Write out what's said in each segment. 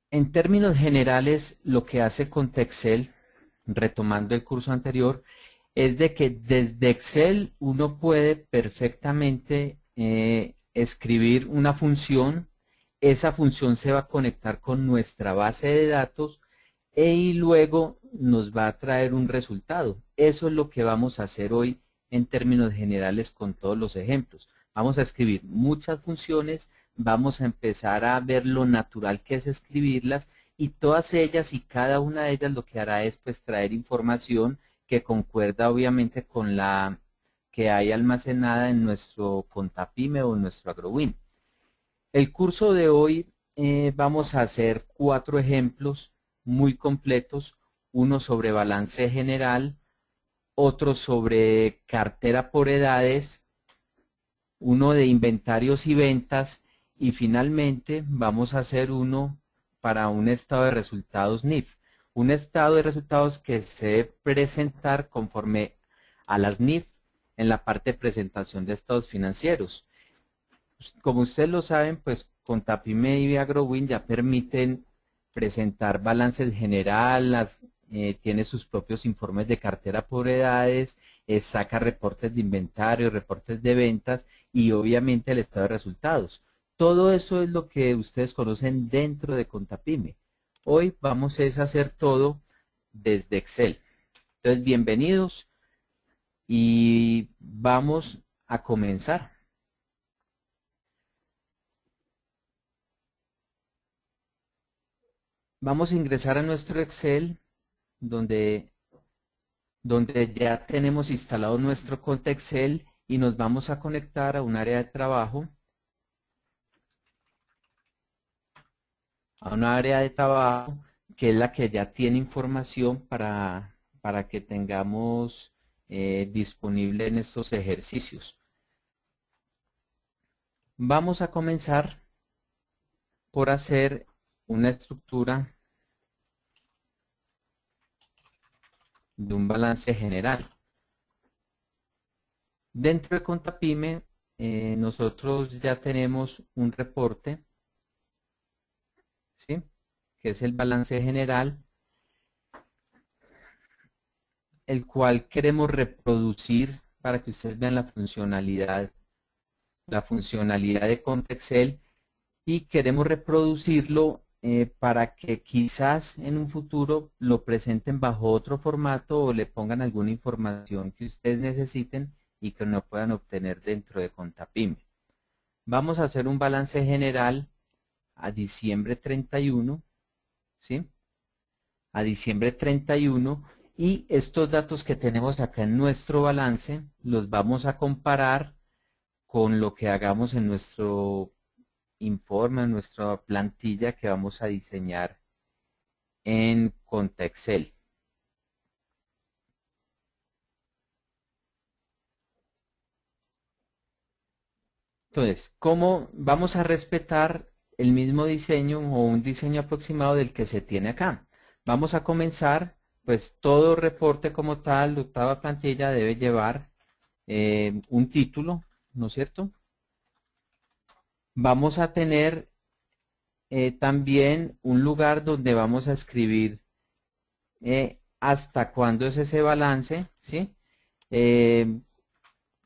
En términos generales, lo que hace Contexcel, retomando el curso anterior, es de que desde Excel uno puede perfectamente escribir una función, esa función se va a conectar con nuestra base de datos y luego nos va a traer un resultado. Eso es lo que vamos a hacer hoy en términos generales con todos los ejemplos. Vamos a escribir muchas funciones, vamos a empezar a ver lo natural que es escribirlas y todas ellas y cada una de ellas lo que hará es pues traer información que concuerda obviamente con la que hay almacenada en nuestro Contapyme o en nuestro AgroWin. El curso de hoy vamos a hacer 4 ejemplos muy completos, uno sobre balance general, otro sobre cartera por edades, uno de inventarios y ventas y finalmente vamos a hacer uno para un estado de resultados NIF. Un estado de resultados que se debe presentar conforme a las NIF en la parte de presentación de estados financieros. Como ustedes lo saben, pues Contapyme y AgroWin ya permiten presentar balances generales, tiene sus propios informes de cartera por edades, saca reportes de inventario, reportes de ventas y obviamente el estado de resultados. Todo eso es lo que ustedes conocen dentro de Contapyme. Hoy vamos a hacer todo desde Excel. Entonces, bienvenidos y vamos a comenzar. Vamos a ingresar a nuestro Excel donde ya tenemos instalado nuestro Contexcel y nos vamos a conectar a un área de trabajo, que es la que ya tiene información para que tengamos disponible en estos ejercicios. Vamos a comenzar por hacer una estructura de un balance general. Dentro de Contapyme nosotros ya tenemos un reporte, ¿sí?, que es el balance general, el cual queremos reproducir para que ustedes vean la funcionalidad de Contexcel y queremos reproducirlo para que quizás en un futuro lo presenten bajo otro formato o le pongan alguna información que ustedes necesiten y que no puedan obtener dentro de Contapyme. Vamos a hacer un balance general a diciembre 31, ¿sí? A diciembre 31 y estos datos que tenemos acá en nuestro balance los vamos a comparar con lo que hagamos en nuestro informe, en nuestra plantilla que vamos a diseñar en Contexcel. Entonces, ¿cómo vamos a respetar el mismo diseño o un diseño aproximado del que se tiene acá? Vamos a comenzar, pues todo reporte como tal, octava plantilla debe llevar un título, ¿no es cierto? Vamos a tener también un lugar donde vamos a escribir hasta cuándo es ese balance, ¿sí? Eh,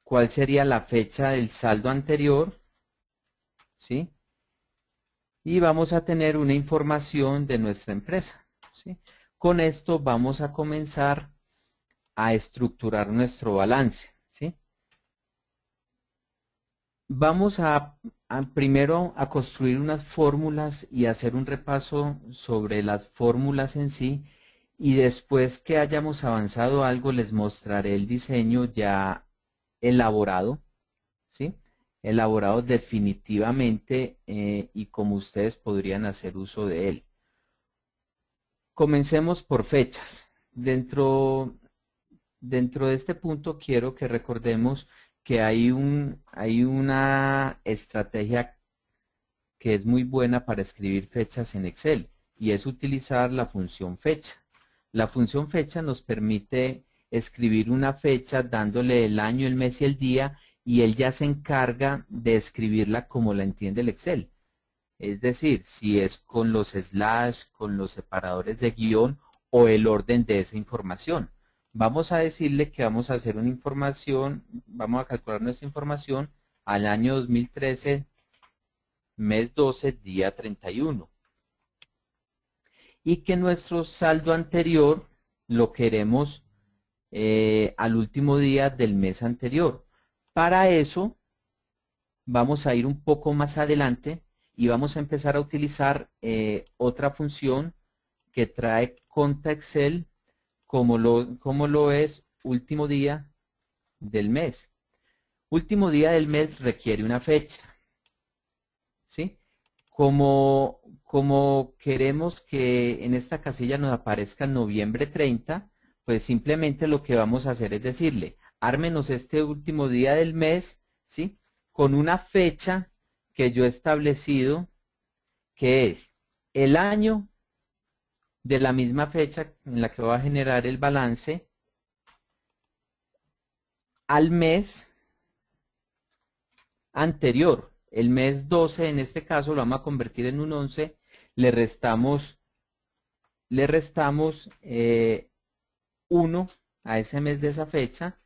cuál sería la fecha del saldo anterior, ¿sí? Y vamos a tener una información de nuestra empresa, ¿sí? Con esto vamos a comenzar a estructurar nuestro balance, ¿sí? Vamos primero a construir unas fórmulas y hacer un repaso sobre las fórmulas en sí y después que hayamos avanzado algo les mostraré el diseño ya elaborado, ¿sí? Elaborado definitivamente y como ustedes podrían hacer uso de él. Comencemos por fechas. Dentro de este punto quiero que recordemos que hay una estrategia que es muy buena para escribir fechas en Excel y es utilizar la función fecha. La función fecha nos permite escribir una fecha dándole el año, el mes y el día y él ya se encarga de escribirla como la entiende el Excel. es decir, si es con los slash, con los separadores de guión o el orden de esa información. Vamos a decirle que vamos a hacer una información, vamos a calcular nuestra información al año 2013, mes 12, día 31. Y que nuestro saldo anterior lo queremos al último día del mes anterior. Para eso vamos a ir un poco más adelante y vamos a empezar a utilizar otra función que trae conta Excel como lo es último día del mes. Último día del mes requiere una fecha, ¿sí? Como queremos que en esta casilla nos aparezca noviembre 30, pues simplemente lo que vamos a hacer es decirle, ármenos este último día del mes, ¿sí? Con una fecha que yo he establecido, que es el año de la misma fecha en la que va a generar el balance al mes anterior. El mes 12 en este caso lo vamos a convertir en un 11, le restamos 1 a ese mes de esa fecha,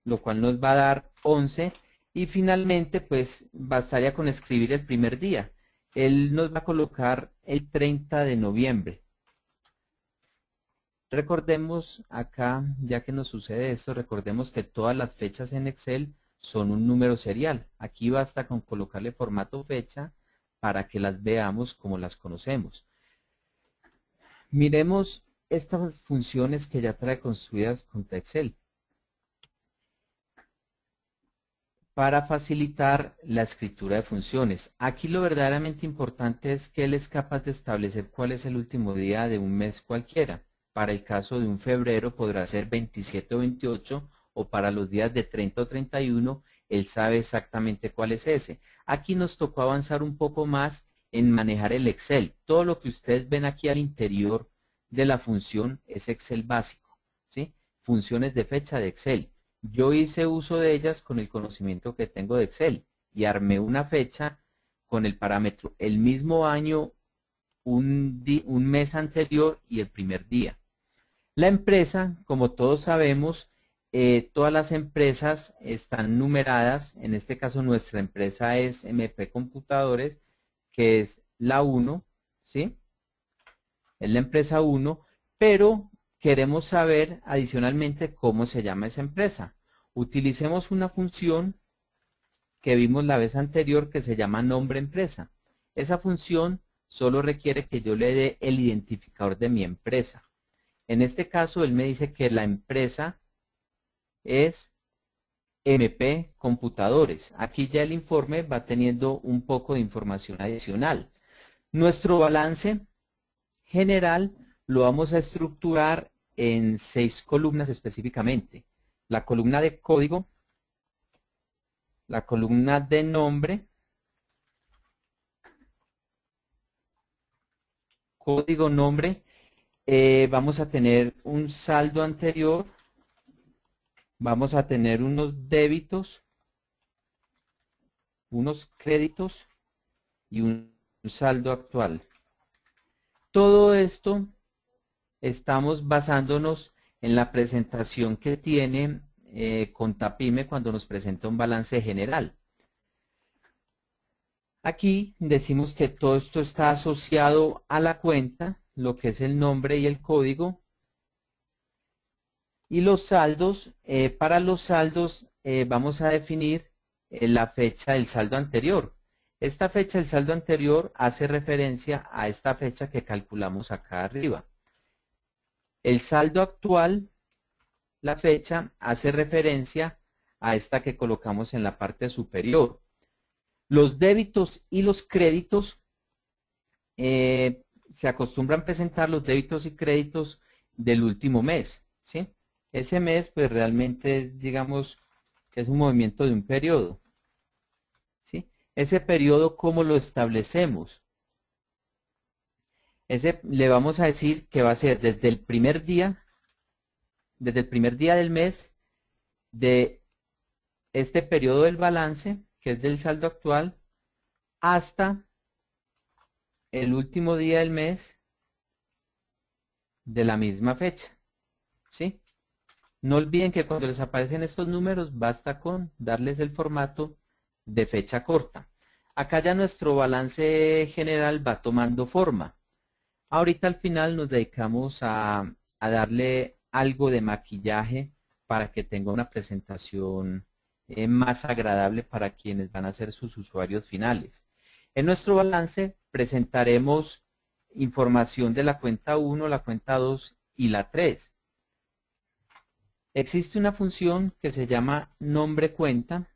lo cual nos va a dar 11, y finalmente pues bastaría con escribir el primer día. Él nos va a colocar el 30 de noviembre. Recordemos acá, ya que nos sucede esto, recordemos que todas las fechas en Excel son un número serial. Aquí basta con colocarle formato fecha para que las veamos como las conocemos. Miremos estas funciones que ya trae construidas con Excel para facilitar la escritura de funciones. Aquí lo verdaderamente importante es que él es capaz de establecer cuál es el último día de un mes cualquiera. Para el caso de un febrero podrá ser 27 o 28, o para los días de 30 o 31, él sabe exactamente cuál es ese. Aquí nos tocó avanzar un poco más en manejar el Excel. Todo lo que ustedes ven aquí al interior de la función es Excel básico, ¿sí? Funciones de fecha de Excel. Yo hice uso de ellas con el conocimiento que tengo de Excel y armé una fecha con el parámetro el mismo año, un mes anterior y el primer día. La empresa, como todos sabemos, todas las empresas están numeradas. En este caso nuestra empresa es MP Computadores, que es la 1, ¿sí? Es la empresa 1, pero queremos saber adicionalmente cómo se llama esa empresa. Utilicemos una función que vimos la vez anterior que se llama nombre empresa. Esa función solo requiere que yo le dé el identificador de mi empresa. En este caso, él me dice que la empresa es MP Computadores. Aquí ya el informe va teniendo un poco de información adicional. Nuestro balance general lo vamos a estructurar en 6 columnas específicamente. La columna de código, la columna de nombre, código, nombre. Vamos a tener un saldo anterior, vamos a tener unos débitos, unos créditos y un saldo actual. Todo esto estamos basándonos en la presentación que tiene Contapyme cuando nos presenta un balance general. Aquí decimos que todo esto está asociado a la cuenta, lo que es el nombre y el código. Y los saldos, para los saldos vamos a definir la fecha del saldo anterior. Esta fecha del saldo anterior hace referencia a esta fecha que calculamos acá arriba. El saldo actual, la fecha, hace referencia a esta que colocamos en la parte superior. Los débitos y los créditos, se acostumbran a presentar los débitos y créditos del último mes, ¿sí? Ese mes, pues realmente, digamos, que es un movimiento de un periodo, ¿sí? Ese periodo, ¿cómo lo establecemos? Le vamos a decir que va a ser desde el primer día del mes de este periodo del balance, que es del saldo actual, hasta el último día del mes de la misma fecha, ¿sí? No olviden que cuando les aparecen estos números basta con darles el formato de fecha corta. Acá ya nuestro balance general va tomando forma. Ahorita al final nos dedicamos a darle algo de maquillaje para que tenga una presentación más agradable para quienes van a ser sus usuarios finales. En nuestro balance presentaremos información de la cuenta 1, la cuenta 2 y la 3. Existe una función que se llama nombre cuenta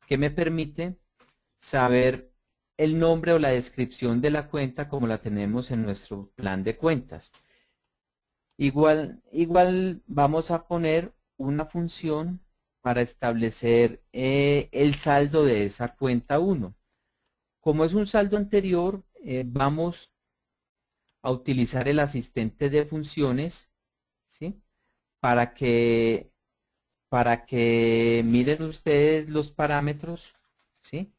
que me permite saber el nombre o la descripción de la cuenta como la tenemos en nuestro plan de cuentas. Igual vamos a poner una función para establecer el saldo de esa cuenta 1. Como es un saldo anterior, vamos a utilizar el asistente de funciones, ¿sí? Para que miren ustedes los parámetros, ¿sí?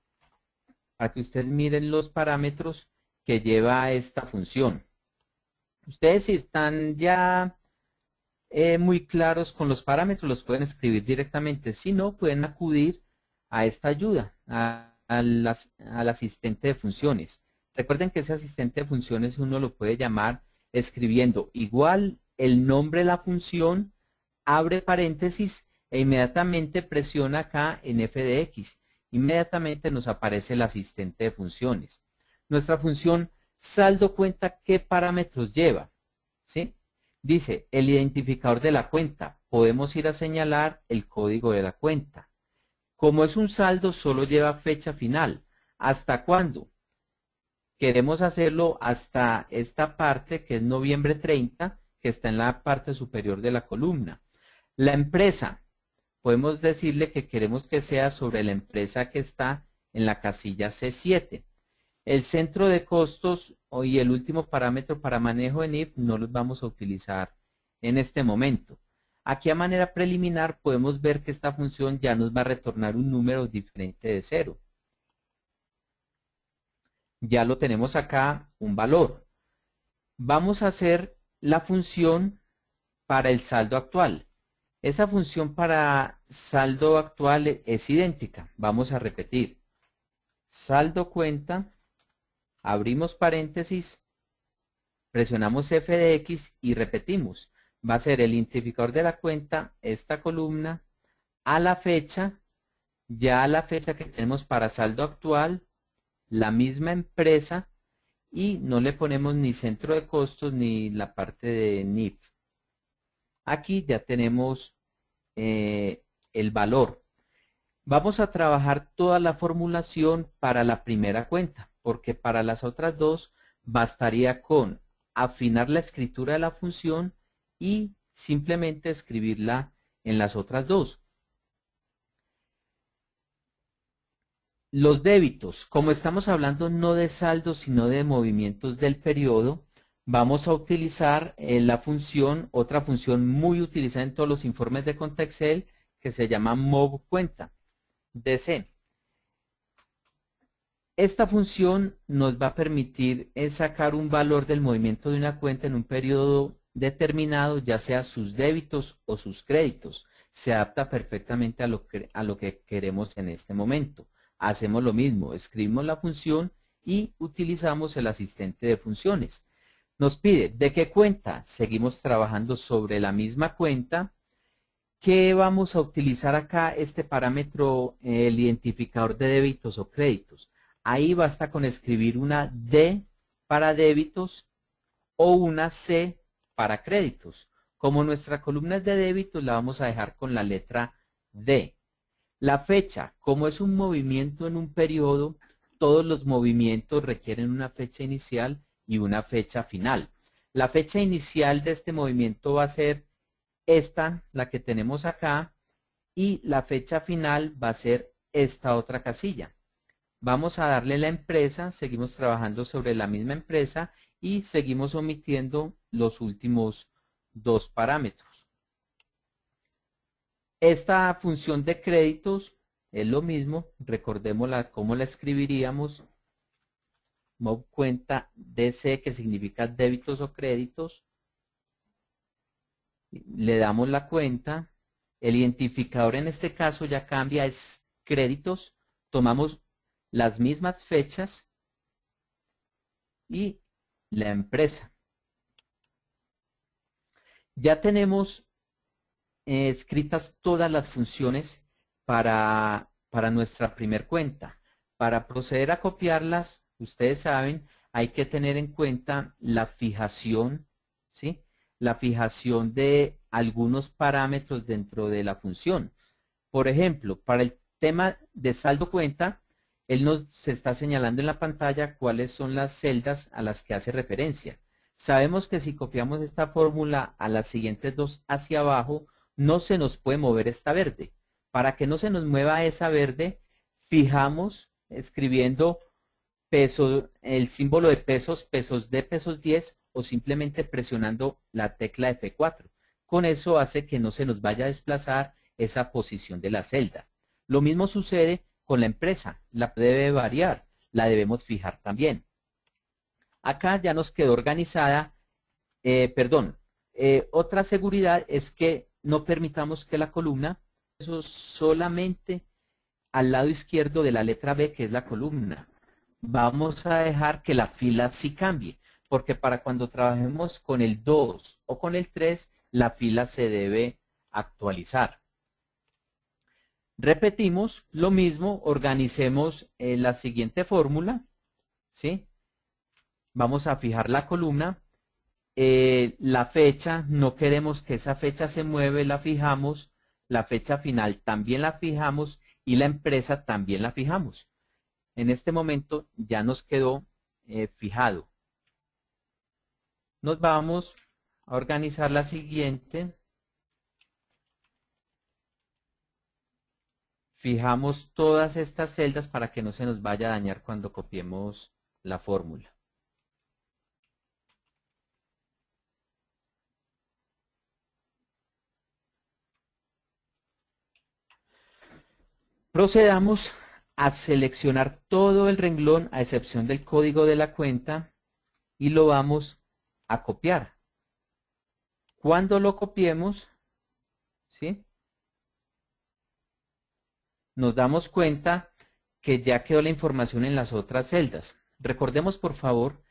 Para que ustedes miren los parámetros que lleva esta función. Ustedes si están ya muy claros con los parámetros, los pueden escribir directamente. Si no, pueden acudir a esta ayuda, al asistente de funciones. Recuerden que ese asistente de funciones uno lo puede llamar escribiendo igual el nombre de la función, abre paréntesis e inmediatamente presiona acá en f de x. Inmediatamente nos aparece el asistente de funciones. Nuestra función saldo cuenta qué parámetros lleva, ¿sí? Dice el identificador de la cuenta. Podemos ir a señalar el código de la cuenta. Como es un saldo, solo lleva fecha final. ¿Hasta cuándo? Queremos hacerlo hasta esta parte que es noviembre 30, que está en la parte superior de la columna. La empresa, podemos decirle que queremos que sea sobre la empresa que está en la casilla C7. El centro de costos y el último parámetro para manejo en if no los vamos a utilizar en este momento. Aquí a manera preliminar podemos ver que esta función ya nos va a retornar un número diferente de 0. Ya lo tenemos acá, un valor. Vamos a hacer la función para el saldo actual. Esa función para saldo actual es idéntica. Vamos a repetir. Saldo cuenta, abrimos paréntesis, presionamos F de X y repetimos. Va a ser el identificador de la cuenta, esta columna, a la fecha, ya a la fecha que tenemos para saldo actual, la misma empresa y no le ponemos ni centro de costos ni la parte de NIF. Aquí ya tenemos el valor. Vamos a trabajar toda la formulación para la primera cuenta, porque para las otras dos bastaría con afinar la escritura de la función y simplemente escribirla en las otras dos. Los débitos, como estamos hablando no de saldos, sino de movimientos del periodo, vamos a utilizar la función, otra función muy utilizada en todos los informes de Contexel, que se llama movCuenta, DC. Esta función nos va a permitir sacar un valor del movimiento de una cuenta en un periodo determinado, ya sea sus débitos o sus créditos. Se adapta perfectamente a lo que queremos en este momento. Hacemos lo mismo, escribimos la función y utilizamos el asistente de funciones. Nos pide, ¿de qué cuenta? Seguimos trabajando sobre la misma cuenta. ¿Qué vamos a utilizar acá? Este parámetro, el identificador de débitos o créditos. Ahí basta con escribir una D para débitos o una C para créditos. Como nuestra columna es de débitos, la vamos a dejar con la letra D. La fecha, como es un movimiento en un periodo, todos los movimientos requieren una fecha inicial y una fecha final. La fecha inicial de este movimiento va a ser esta, la que tenemos acá, y la fecha final va a ser esta otra casilla. Vamos a darle la empresa, seguimos trabajando sobre la misma empresa y seguimos omitiendo los últimos dos parámetros. Esta función de créditos es lo mismo, recordémosla cómo la escribiríamos. MOV cuenta DC, que significa débitos o créditos. Le damos la cuenta. El identificador en este caso ya cambia, es créditos. Tomamos las mismas fechas y la empresa. Ya tenemos escritas todas las funciones para nuestra primer cuenta. Para proceder a copiarlas, ustedes saben, hay que tener en cuenta la fijación, ¿sí? La fijación de algunos parámetros dentro de la función. Por ejemplo, para el tema de saldo cuenta, él nos se está señalando en la pantalla cuáles son las celdas a las que hace referencia. Sabemos que si copiamos esta fórmula a las siguientes dos hacia abajo, no se nos puede mover esta verde. Para que no se nos mueva esa verde, fijamos escribiendo peso, el símbolo de pesos, pesos de pesos 10 o simplemente presionando la tecla F4. Con eso hace que no se nos vaya a desplazar esa posición de la celda. Lo mismo sucede con la empresa, la debe variar, la debemos fijar también. Acá ya nos quedó organizada, otra seguridad es que no permitamos que la columna, eso solamente al lado izquierdo de la letra B, que es la columna. Vamos a dejar que la fila sí cambie, porque para cuando trabajemos con el 2 o con el 3, la fila se debe actualizar. Repetimos lo mismo, organicemos la siguiente fórmula, ¿sí? Vamos a fijar la columna, la fecha, no queremos que esa fecha se mueve, la fijamos, la fecha final también la fijamos y la empresa también la fijamos. En este momento ya nos quedó fijado. Nos vamos a organizar la siguiente. Fijamos todas estas celdas para que no se nos vaya a dañar cuando copiemos la fórmula. Procedamos a seleccionar todo el renglón a excepción del código de la cuenta y lo vamos a copiar. Cuando lo copiemos, ¿sí?, nos damos cuenta que ya quedó la información en las otras celdas. Recordemos, por favor,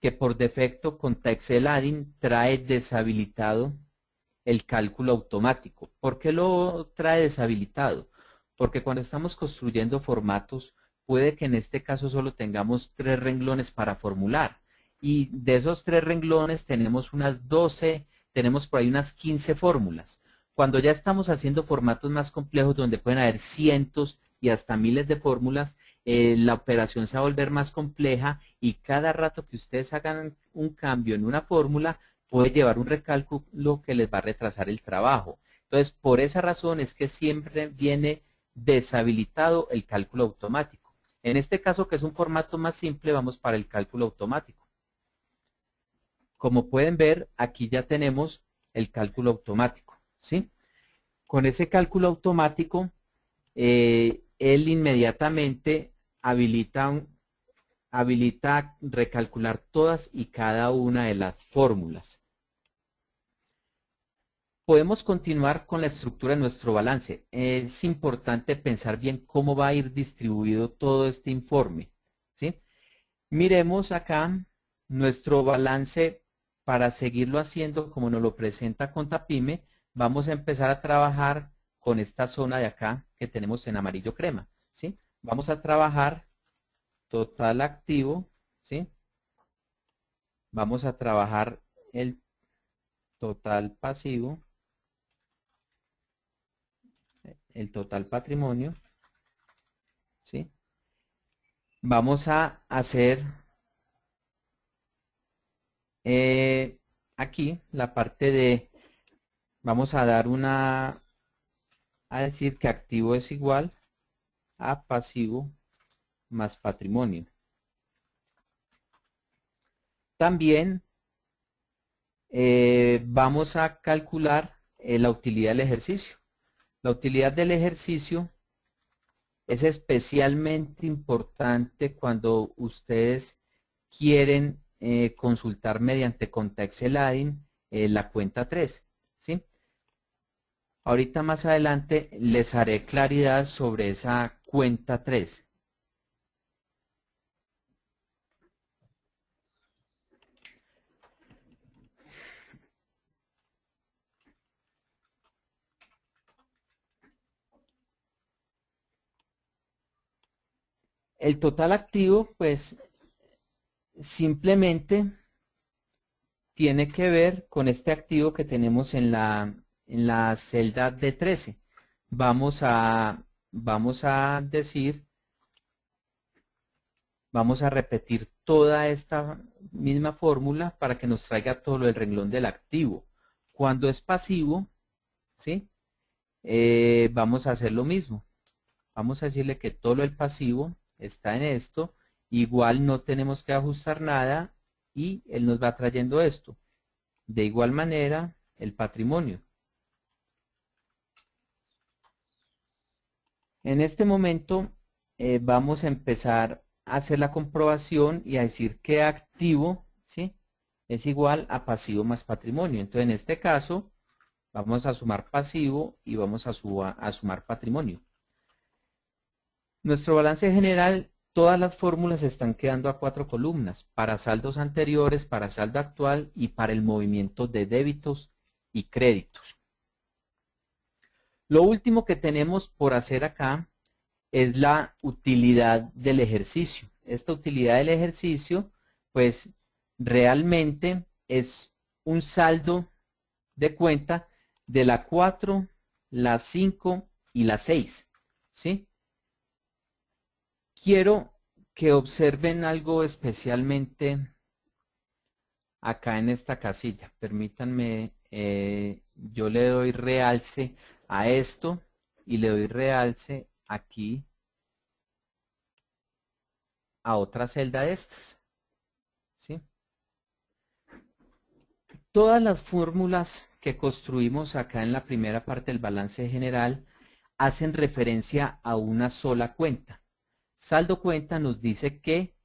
que por defecto Contexel Add-in trae deshabilitado el cálculo automático. ¿Por qué lo trae deshabilitado? Porque cuando estamos construyendo formatos, puede que en este caso solo tengamos 3 renglones para formular. Y de esos 3 renglones tenemos unas 12, tenemos por ahí unas 15 fórmulas. Cuando ya estamos haciendo formatos más complejos donde pueden haber cientos y hasta miles de fórmulas, la operación se va a volver más compleja y cada rato que ustedes hagan un cambio en una fórmula puede llevar un recálculo que les va a retrasar el trabajo. Entonces, por esa razón es que siempre viene deshabilitado el cálculo automático. En este caso, que es un formato más simple, vamos para el cálculo automático. Como pueden ver, aquí ya tenemos el cálculo automático, ¿sí? Con ese cálculo automático, él inmediatamente habilita recalcular todas y cada una de las fórmulas. Podemos continuar con la estructura de nuestro balance. Es importante pensar bien cómo va a ir distribuido todo este informe, ¿sí? Miremos acá nuestro balance. Para seguirlo haciendo como nos lo presenta Contapyme, vamos a empezar a trabajar con esta zona de acá que tenemos en amarillo crema, ¿sí? Vamos a trabajar total activo, ¿sí? Vamos a trabajar el total pasivo, el total patrimonio, ¿sí? Vamos a hacer aquí la parte de, vamos a dar a decir que activo es igual a pasivo más patrimonio. También vamos a calcular la utilidad del ejercicio. La utilidad del ejercicio es especialmente importante cuando ustedes quieren consultar mediante Contexel Adding la cuenta 3, ¿sí? Ahorita más adelante les haré claridad sobre esa cuenta 3. El total activo, pues, simplemente tiene que ver con este activo que tenemos en la celda D13. Vamos a decir, vamos a repetir toda esta misma fórmula para que nos traiga todo lo del renglón del activo. Cuando es pasivo, ¿sí? Vamos a hacer lo mismo. Vamos a decirle que todo lo del pasivo está en esto. Igual no tenemos que ajustar nada y él nos va trayendo esto. De igual manera, el patrimonio. En este momento vamos a empezar a hacer la comprobación y a decir que activo, ¿sí?, es igual a pasivo más patrimonio. Entonces, en este caso, vamos a sumar pasivo y vamos a sumar patrimonio. Nuestro balance general, todas las fórmulas están quedando a 4 columnas, para saldos anteriores, para saldo actual y para el movimiento de débitos y créditos. Lo último que tenemos por hacer acá es la utilidad del ejercicio. Esta utilidad del ejercicio, pues realmente es un saldo de cuenta de la 4, la 5 y la 6, ¿sí? Quiero que observen algo especialmente acá en esta casilla. Permítanme, yo le doy realce a esto y le doy realce aquí a otra celda de estas, ¿sí? Todas las fórmulas que construimos acá en la primera parte del balance general hacen referencia a una sola cuenta. Saldo cuenta nos dice que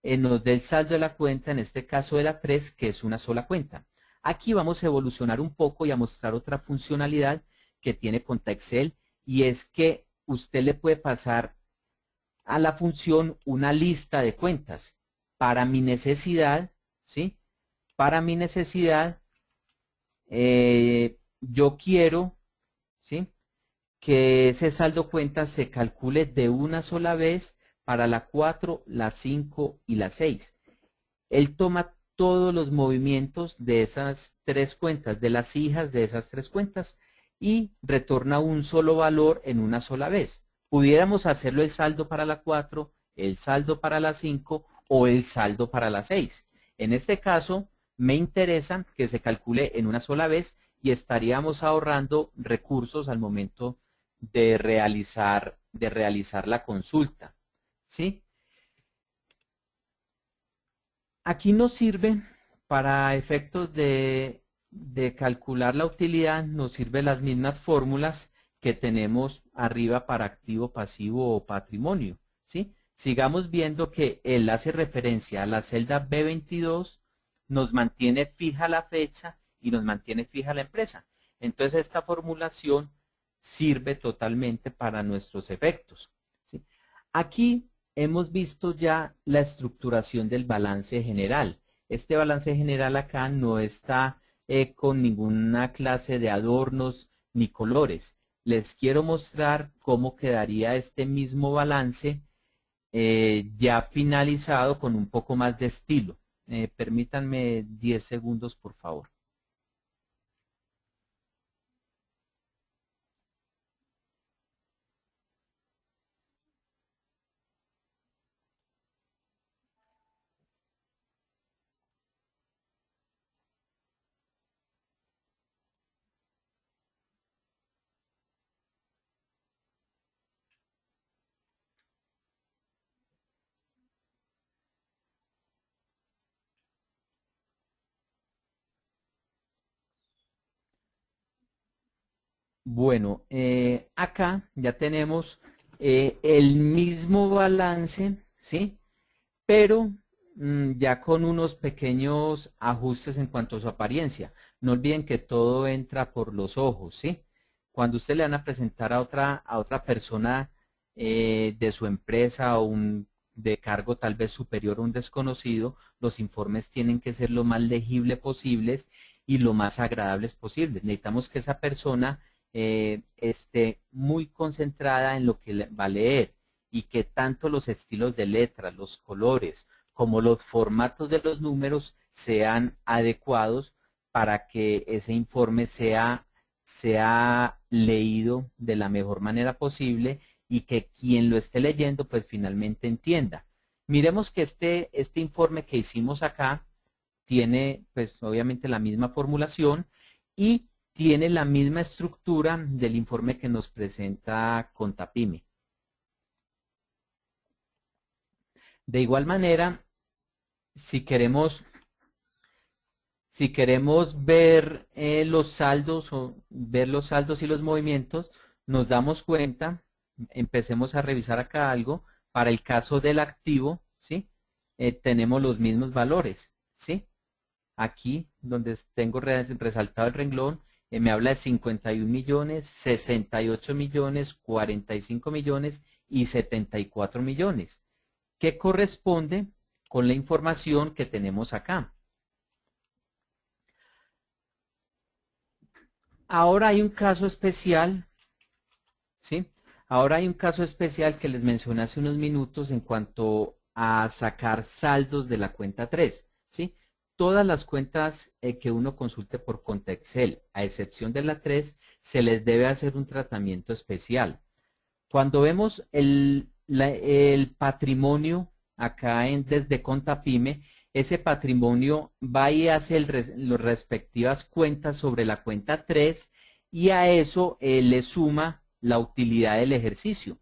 nos dé el saldo de la cuenta, en este caso de la 3, que es una sola cuenta. Aquí vamos a evolucionar un poco y a mostrar otra funcionalidad que tiene Contexel, y es que usted le puede pasar a la función una lista de cuentas. Para mi necesidad, ¿sí? Para mi necesidad, yo quiero, ¿sí?, que ese saldo cuenta se calcule de una sola vez para la 4, la 5 y la 6. Él toma todos los movimientos de esas tres cuentas, de las hijas de esas tres cuentas, y retorna un solo valor en una sola vez. Pudiéramos hacerlo el saldo para la 4, el saldo para la 5 o el saldo para la 6. En este caso, me interesa que se calcule en una sola vez y estaríamos ahorrando recursos al momento de realizar la consulta, ¿sí? Aquí nos sirve para efectos de calcular la utilidad, nos sirven las mismas fórmulas que tenemos arriba para activo, pasivo o patrimonio, ¿sí? Sigamos viendo que él hace referencia a la celda B22, nos mantiene fija la fecha y nos mantiene fija la empresa. Entonces esta formulación sirve totalmente para nuestros efectos, ¿sí? Aquí hemos visto ya la estructuración del balance general. Este balance general acá no está con ninguna clase de adornos ni colores. Les quiero mostrar cómo quedaría este mismo balance ya finalizado con un poco más de estilo. Permítanme 10 segundos, por favor. Bueno, acá ya tenemos el mismo balance, ¿sí? Pero ya con unos pequeños ajustes en cuanto a su apariencia. No olviden que todo entra por los ojos, ¿sí? Cuando usted le van a presentar a otra persona de su empresa o de cargo tal vez superior a un desconocido, los informes tienen que ser lo más legible posibles y lo más agradables posibles. Necesitamos que esa persona esté muy concentrada en lo que va a leer y que tanto los estilos de letra, los colores, como los formatos de los números sean adecuados para que ese informe sea leído de la mejor manera posible y que quien lo esté leyendo pues finalmente entienda. Miremos que este informe que hicimos acá tiene pues obviamente la misma formulación y tiene la misma estructura del informe que nos presenta Contapyme. De igual manera, si queremos ver los saldos o ver los saldos y los movimientos, nos damos cuenta, empecemos a revisar acá algo, para el caso del activo, ¿sí? Tenemos los mismos valores, ¿sí? Aquí, donde tengo resaltado el renglón, me habla de 51 millones, 68 millones, 45 millones y 74 millones, que corresponde con la información que tenemos acá. Ahora hay un caso especial, ¿sí? Ahora hay un caso especial que les mencioné hace unos minutos en cuanto a sacar saldos de la cuenta 3, ¿sí? Todas las cuentas que uno consulte por cuenta Excel, a excepción de la 3, se les debe hacer un tratamiento especial. Cuando vemos el patrimonio acá desde Contapyme, ese patrimonio va y hace las respectivas cuentas sobre la cuenta 3 y a eso le suma la utilidad del ejercicio.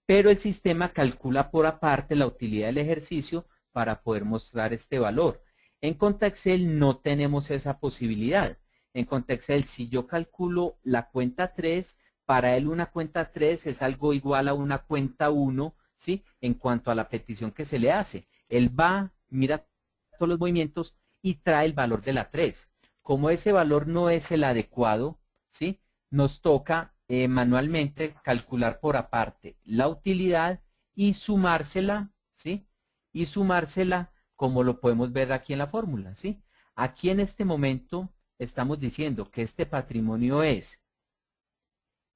Pero el sistema calcula por aparte la utilidad del ejercicio para poder mostrar este valor. En Contaexcel no tenemos esa posibilidad. En Contaexcel, si yo calculo la cuenta 3, para él una cuenta 3 es algo igual a una cuenta 1, ¿sí? En cuanto a la petición que se le hace. Él va, mira todos los movimientos y trae el valor de la 3. Como ese valor no es el adecuado, ¿sí? Nos toca manualmente calcular por aparte la utilidad y sumársela, ¿sí? Y sumársela como lo podemos ver aquí en la fórmula, ¿sí? Aquí en este momento estamos diciendo que este patrimonio es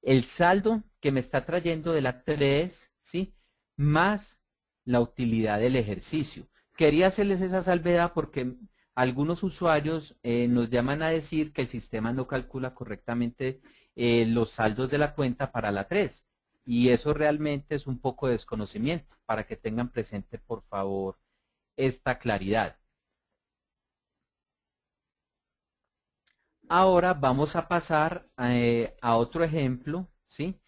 el saldo que me está trayendo de la 3, ¿sí? Más la utilidad del ejercicio. Quería hacerles esa salvedad porque algunos usuarios nos llaman a decir que el sistema no calcula correctamente los saldos de la cuenta para la 3. Y eso realmente es un poco de desconocimiento, para que tengan presente, por favor, esta claridad. Ahora vamos a pasar a otro ejemplo, ¿sí?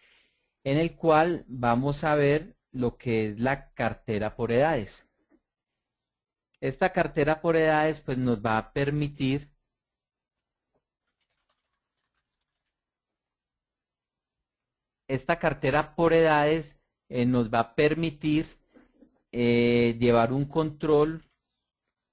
En el cual vamos a ver lo que es la cartera por edades. Esta cartera por edades pues nos va a permitir nos va a permitir llevar un control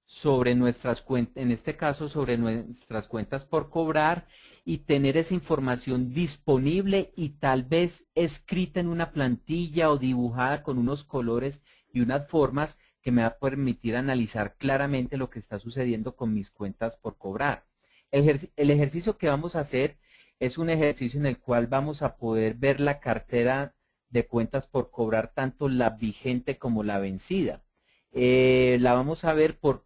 sobre nuestras cuentas, en este caso sobre nuestras cuentas por cobrar, y tener esa información disponible y tal vez escrita en una plantilla o dibujada con unos colores y unas formas que me va a permitir analizar claramente lo que está sucediendo con mis cuentas por cobrar. El ejercicio que vamos a hacer es un ejercicio en el cual vamos a poder ver la cartera de cuentas por cobrar, tanto la vigente como la vencida. La vamos a ver por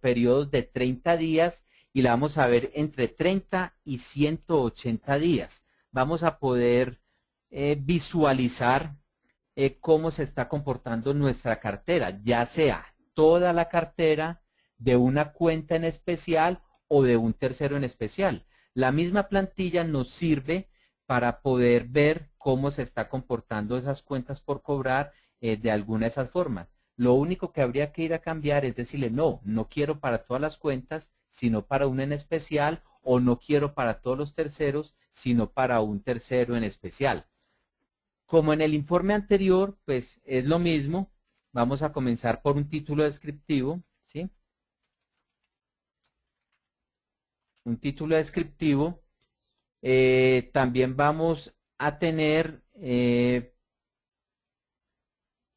periodos de 30 días y la vamos a ver entre 30 y 180 días. Vamos a poder visualizar cómo se está comportando nuestra cartera, ya sea toda la cartera, de una cuenta en especial o de un tercero en especial. La misma plantilla nos sirve para poder ver cómo se está comportando esas cuentas por cobrar de alguna de esas formas. Lo único que habría que ir a cambiar es decirle, no, no quiero para todas las cuentas, sino para una en especial, o no quiero para todos los terceros, sino para un tercero en especial. Como en el informe anterior, pues es lo mismo. Vamos a comenzar por un título descriptivo, ¿sí? un título descriptivo. También vamos a tener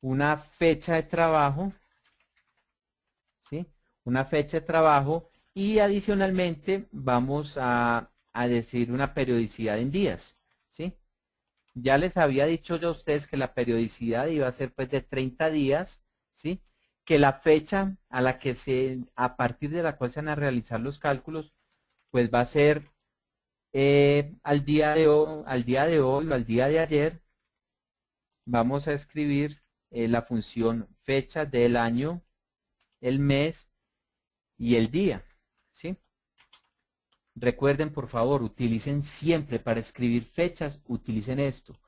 una fecha de trabajo, ¿sí? Una fecha de trabajo y adicionalmente vamos a decir una periodicidad en días, ¿sí? Ya les había dicho yo a ustedes que la periodicidad iba a ser pues de 30 días, ¿sí? Que la fecha a la que a partir de la cual se van a realizar los cálculos, pues va a ser al día de hoy, o al día de ayer. Vamos a escribir la función fecha del año, el mes y el día, ¿sí? Recuerden, por favor, utilicen siempre para escribir fechas, utilicen esto.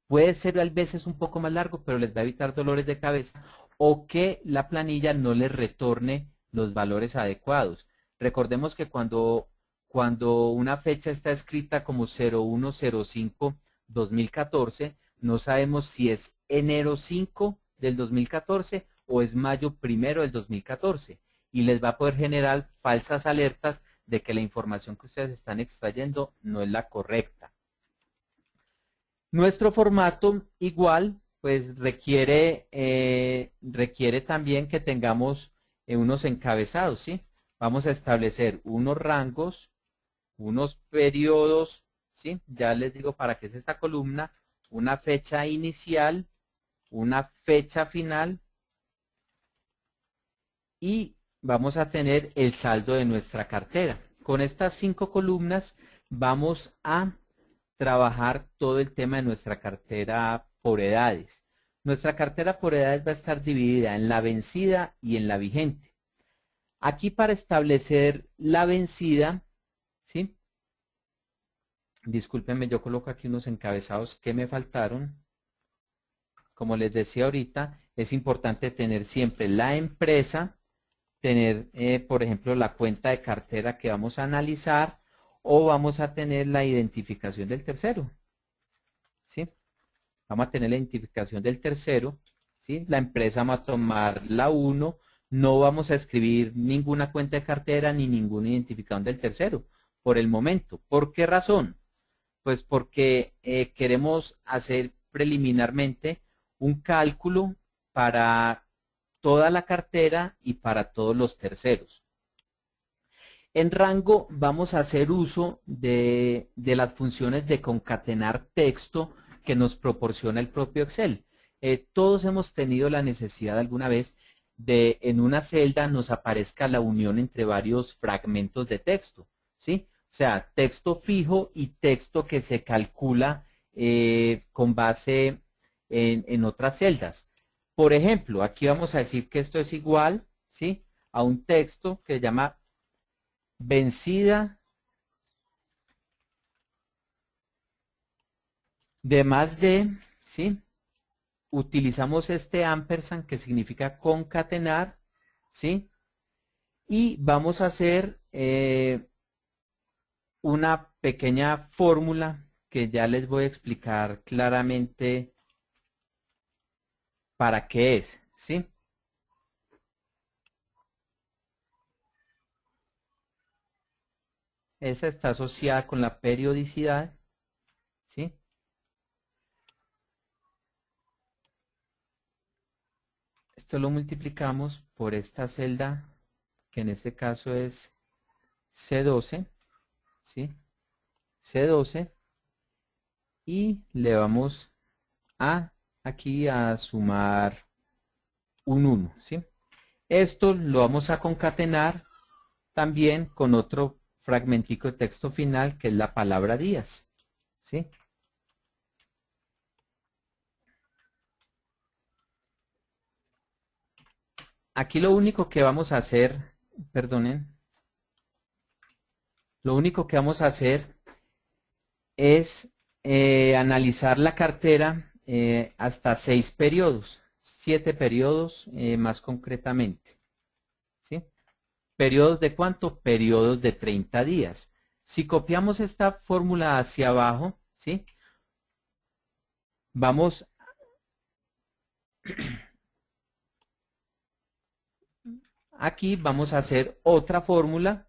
Puede ser a veces un poco más largo, pero les va a evitar dolores de cabeza o que la planilla no les retorne los valores adecuados. Recordemos que cuando una fecha está escrita como 01/05/2014, no sabemos si es enero 5 del 2014 o es mayo 1 del 2014 y les va a poder generar falsas alertas de que la información que ustedes están extrayendo no es la correcta. Nuestro formato igual pues requiere también que tengamos unos encabezados, ¿sí? Vamos a establecer unos rangos, unos periodos, ¿sí? Ya les digo para qué es esta columna, una fecha inicial, una fecha final y vamos a tener el saldo de nuestra cartera. Con estas 5 columnas vamos a trabajar todo el tema de nuestra cartera por edades. Nuestra cartera por edades va a estar dividida en la vencida y en la vigente. Aquí para establecer la vencida, ¿sí? Discúlpenme, yo coloco aquí unos encabezados que me faltaron. Como les decía ahorita, es importante tener siempre la empresa, tener, por ejemplo, la cuenta de cartera que vamos a analizar o vamos a tener la identificación del tercero, ¿sí? Vamos a tener la identificación del tercero, ¿sí? La empresa va a tomar la 1, no vamos a escribir ninguna cuenta de cartera ni ninguna identificación del tercero por el momento. ¿Por qué razón? Pues porque queremos hacer preliminarmente un cálculo para toda la cartera y para todos los terceros. En rango vamos a hacer uso de las funciones de concatenar texto que nos proporciona el propio Excel. Todos hemos tenido la necesidad alguna vez de en una celda nos aparezca la unión entre varios fragmentos de texto, ¿sí? O sea, texto fijo y texto que se calcula con base en otras celdas. Por ejemplo, aquí vamos a decir que esto es igual, ¿sí? A un texto que se llama vencida de más de, ¿sí? Utilizamos este ampersand que significa concatenar, ¿sí? Y vamos a hacer una pequeña fórmula que ya les voy a explicar claramente para qué es, ¿sí? Esa está asociada con la periodicidad, ¿sí? Esto lo multiplicamos por esta celda, que en este caso es C12, ¿sí? C12, y le vamos a aquí a sumar un 1, ¿sí? Esto lo vamos a concatenar también con otro fragmentico de texto final que es la palabra días, ¿sí? Aquí lo único que vamos a hacer, perdonen, lo único que vamos a hacer es analizar la cartera hasta 6 periodos, 7 periodos más concretamente, ¿sí? ¿Periodos de cuánto? Periodos de 30 días. Si copiamos esta fórmula hacia abajo, ¿sí? Vamos, aquí vamos a hacer otra fórmula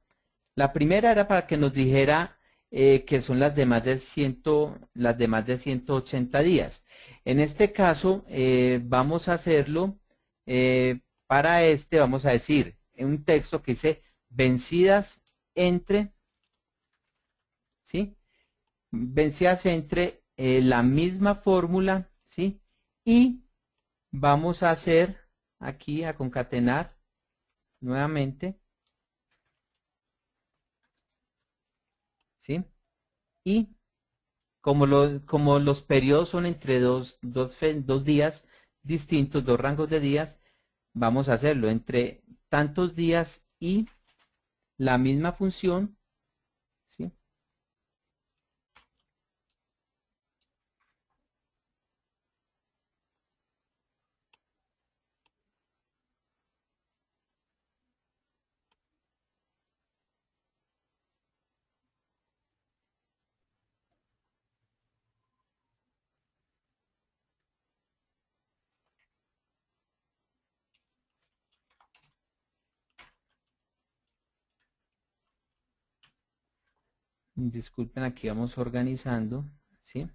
La primera era para que nos dijera que son las de más de 180 días. En este caso, vamos a hacerlo, para este vamos a decir en un texto que dice vencidas entre, ¿sí? Vencidas entre la misma fórmula, ¿sí? Y vamos a hacer aquí, a concatenar nuevamente, ¿sí? Y como los periodos son entre dos días distintos, dos rangos de días, vamos a hacerlo entre tantos días y la misma función, ¿sí? Disculpen, aquí vamos organizando, ¿sí?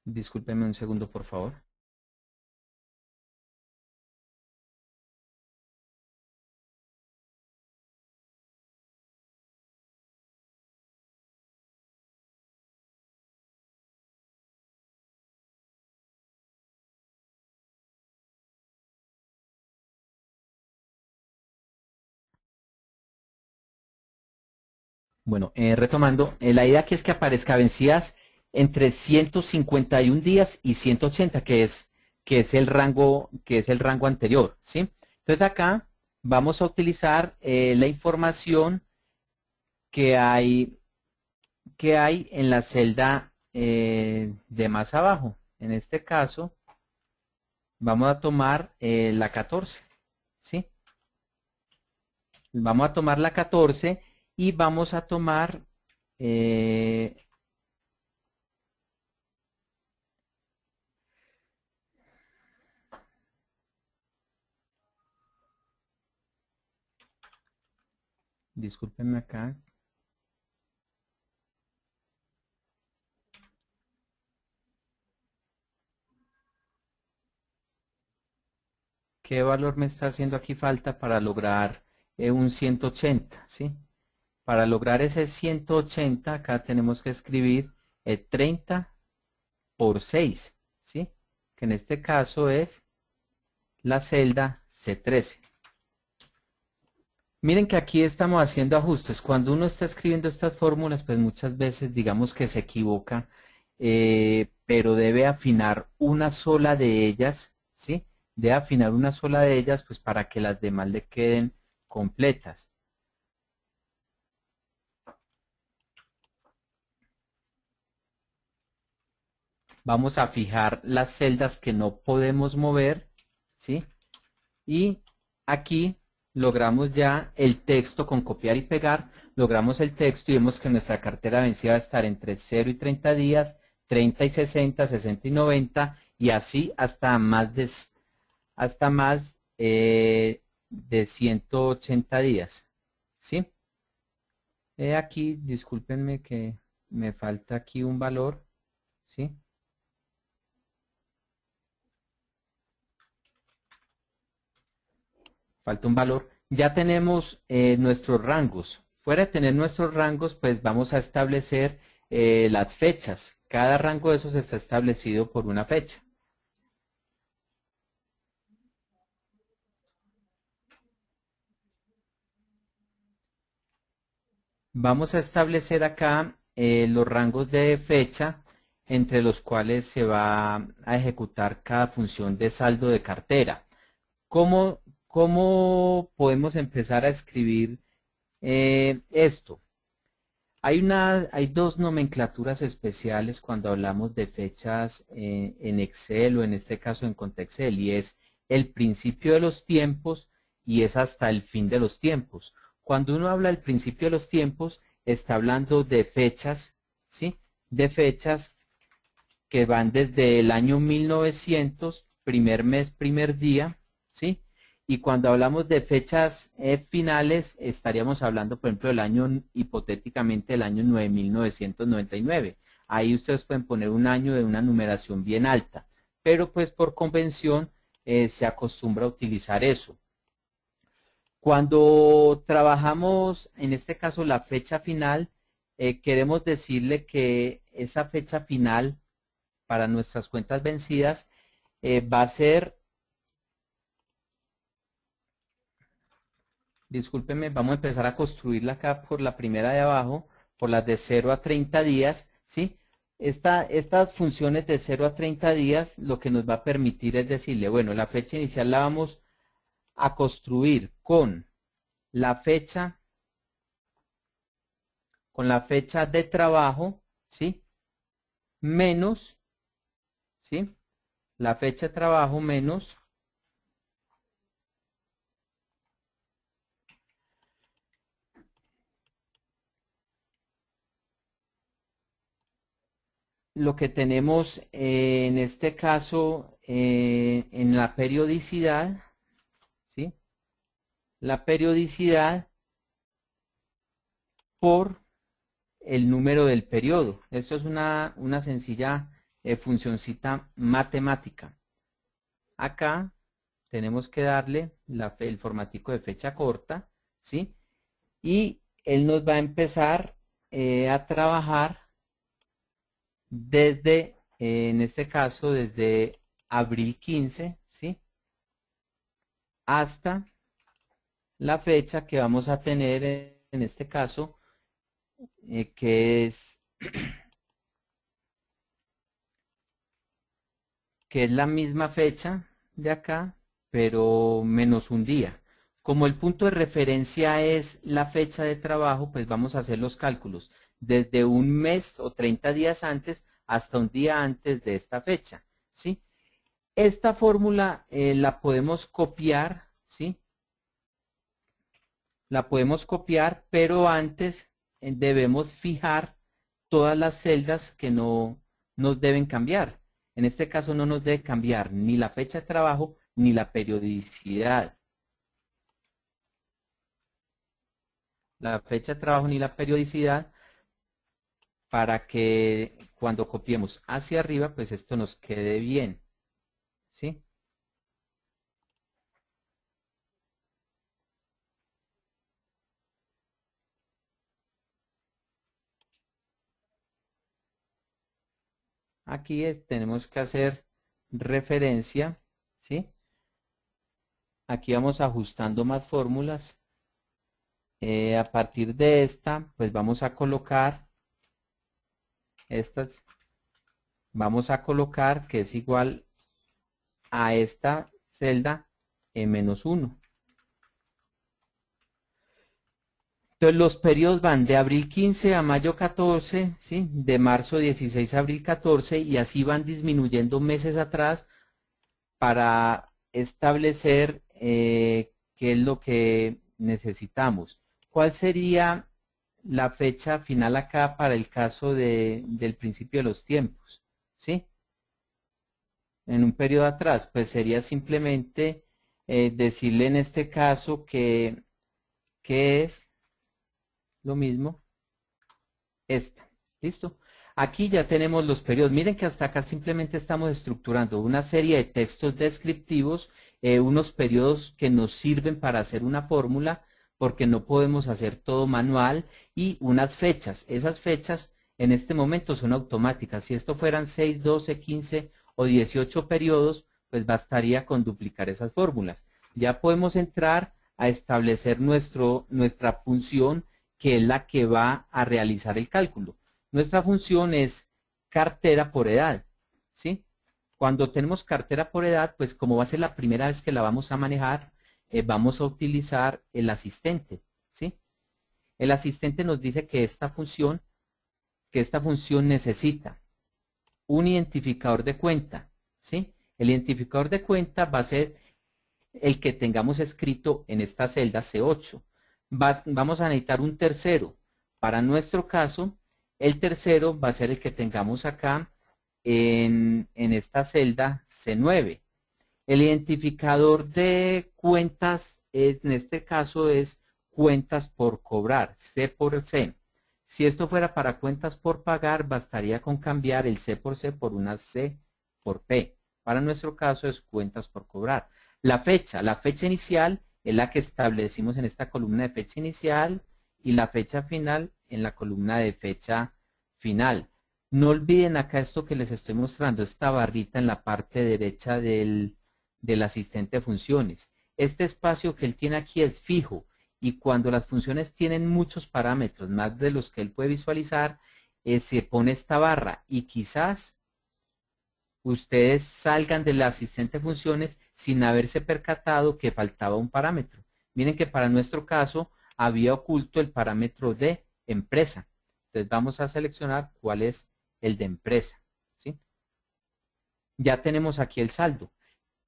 Discúlpenme un segundo, por favor. Bueno, retomando, la idea aquí es que aparezca vencidas entre 151 días y 180, que es el rango anterior, ¿sí? Entonces acá vamos a utilizar la información que hay, que hay en la celda de más abajo. En este caso, vamos a tomar la 14, ¿sí? Vamos a tomar la 14 y vamos a tomar discúlpenme acá. ¿Qué valor me está haciendo aquí falta para lograr un 180? ¿Sí? Para lograr ese 180, acá tenemos que escribir 30 por 6, ¿sí? Que en este caso es la celda C13. Miren que aquí estamos haciendo ajustes. Cuando uno está escribiendo estas fórmulas, pues muchas veces digamos que se equivoca, pero debe afinar una sola de ellas, ¿sí? Debe afinar una sola de ellas, pues para que las demás le queden completas. Vamos a fijar las celdas que no podemos mover, ¿sí? Y aquí logramos ya el texto con copiar y pegar, logramos el texto y vemos que nuestra cartera vencida va a estar entre 0 y 30 días, 30 y 60, 60 y 90 y así hasta más de 180 días, ¿sí? Aquí, discúlpenme que me falta aquí un valor, ¿sí? Falta un valor. Ya tenemos nuestros rangos. Fuera de tener nuestros rangos, pues vamos a establecer las fechas. Cada rango de esos está establecido por una fecha. Vamos a establecer acá los rangos de fecha entre los cuales se va a ejecutar cada función de saldo de cartera. ¿Cómo podemos empezar a escribir esto? Hay dos nomenclaturas especiales cuando hablamos de fechas en Excel o en este caso en Contexel y es el principio de los tiempos y es hasta el fin de los tiempos. Cuando uno habla del principio de los tiempos, está hablando de fechas, ¿sí? De fechas que van desde el año 1900, primer mes, primer día, ¿sí? Y cuando hablamos de fechas finales, estaríamos hablando, por ejemplo, del año, hipotéticamente, el año 9999. Ahí ustedes pueden poner un año de una numeración bien alta, pero pues por convención se acostumbra a utilizar eso. Cuando trabajamos, en este caso, la fecha final, queremos decirle que esa fecha final para nuestras cuentas vencidas va a ser, discúlpenme, vamos a empezar a construirla acá por la primera de abajo, por las de 0 a 30 días, ¿sí? Estas funciones de 0 a 30 días lo que nos va a permitir es decirle, bueno, la fecha inicial la vamos a construir la fecha, con la fecha de trabajo, ¿sí? Menos, ¿sí? La fecha de trabajo menos lo que tenemos en este caso en la periodicidad, ¿sí? La periodicidad por el número del periodo. Eso es una sencilla funcioncita matemática. Acá tenemos que darle el formatico de fecha corta, ¿sí? Y él nos va a empezar a trabajar desde, en este caso, desde abril 15, ¿sí? Hasta la fecha que vamos a tener en este caso, que es la misma fecha de acá, pero menos un día. Como el punto de referencia es la fecha de trabajo, pues vamos a hacer los cálculos desde un mes o 30 días antes hasta un día antes de esta fecha, ¿sí? Esta fórmula la podemos copiar, ¿sí? La podemos copiar, pero antes debemos fijar todas las celdas que no nos deben cambiar. En este caso no nos debe cambiar ni la fecha de trabajo ni la periodicidad. La fecha de trabajo ni la periodicidad, para que cuando copiemos hacia arriba, pues esto nos quede bien, ¿sí? Aquí tenemos que hacer referencia, ¿sí? Aquí vamos ajustando más fórmulas. A partir de esta, pues vamos a colocar estas, vamos a colocar que es igual a esta celda en menos 1. Entonces los periodos van de abril 15 a mayo 14, ¿sí? De marzo 16 a abril 14 y así van disminuyendo meses atrás para establecer qué es lo que necesitamos. ¿Cuál sería la fecha final acá para el caso del principio de los tiempos? ¿Sí? En un periodo atrás, pues sería simplemente decirle en este caso que es lo mismo esta. ¿Listo? Aquí ya tenemos los periodos. Miren que hasta acá simplemente estamos estructurando una serie de textos descriptivos, unos periodos que nos sirven para hacer una fórmula, porque no podemos hacer todo manual, y unas fechas. Esas fechas en este momento son automáticas. Si esto fueran 6, 12, 15 o 18 periodos, pues bastaría con duplicar esas fórmulas. Ya podemos entrar a establecer nuestra función, que es la que va a realizar el cálculo. Nuestra función es cartera por edad, ¿sí? Cuando tenemos cartera por edad, pues como va a ser la primera vez que la vamos a manejar, vamos a utilizar el asistente, ¿sí? El asistente nos dice que esta función necesita un identificador de cuenta, ¿sí? El identificador de cuenta va a ser el que tengamos escrito en esta celda C8. Vamos a necesitar un tercero. Para nuestro caso, el tercero va a ser el que tengamos acá en esta celda C9. El identificador de cuentas en este caso es cuentas por cobrar, C por C. Si esto fuera para cuentas por pagar, bastaría con cambiar el C por C por una C por P. Para nuestro caso es cuentas por cobrar. La fecha inicial es la que establecimos en esta columna de fecha inicial y la fecha final en la columna de fecha final. No olviden acá esto que les estoy mostrando, esta barrita en la parte derecha del asistente de funciones. Este espacio que él tiene aquí es fijo y cuando las funciones tienen muchos parámetros, más de los que él puede visualizar, se pone esta barra y quizás ustedes salgan del asistente de funciones sin haberse percatado que faltaba un parámetro. Miren que para nuestro caso había oculto el parámetro de empresa. Entonces vamos a seleccionar cuál es el de empresa, ¿sí? Ya tenemos aquí el saldo.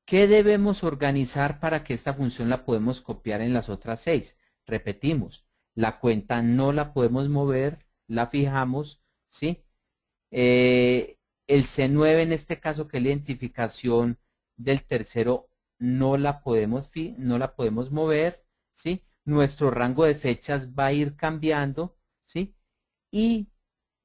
¿Qué debemos organizar para que esta función la podemos copiar en las otras 6? Repetimos, la cuenta no la podemos mover, la fijamos, ¿sí? El C9 en este caso, que es la identificación del tercero, no la podemos mover, ¿sí? Nuestro rango de fechas va a ir cambiando, ¿sí? Y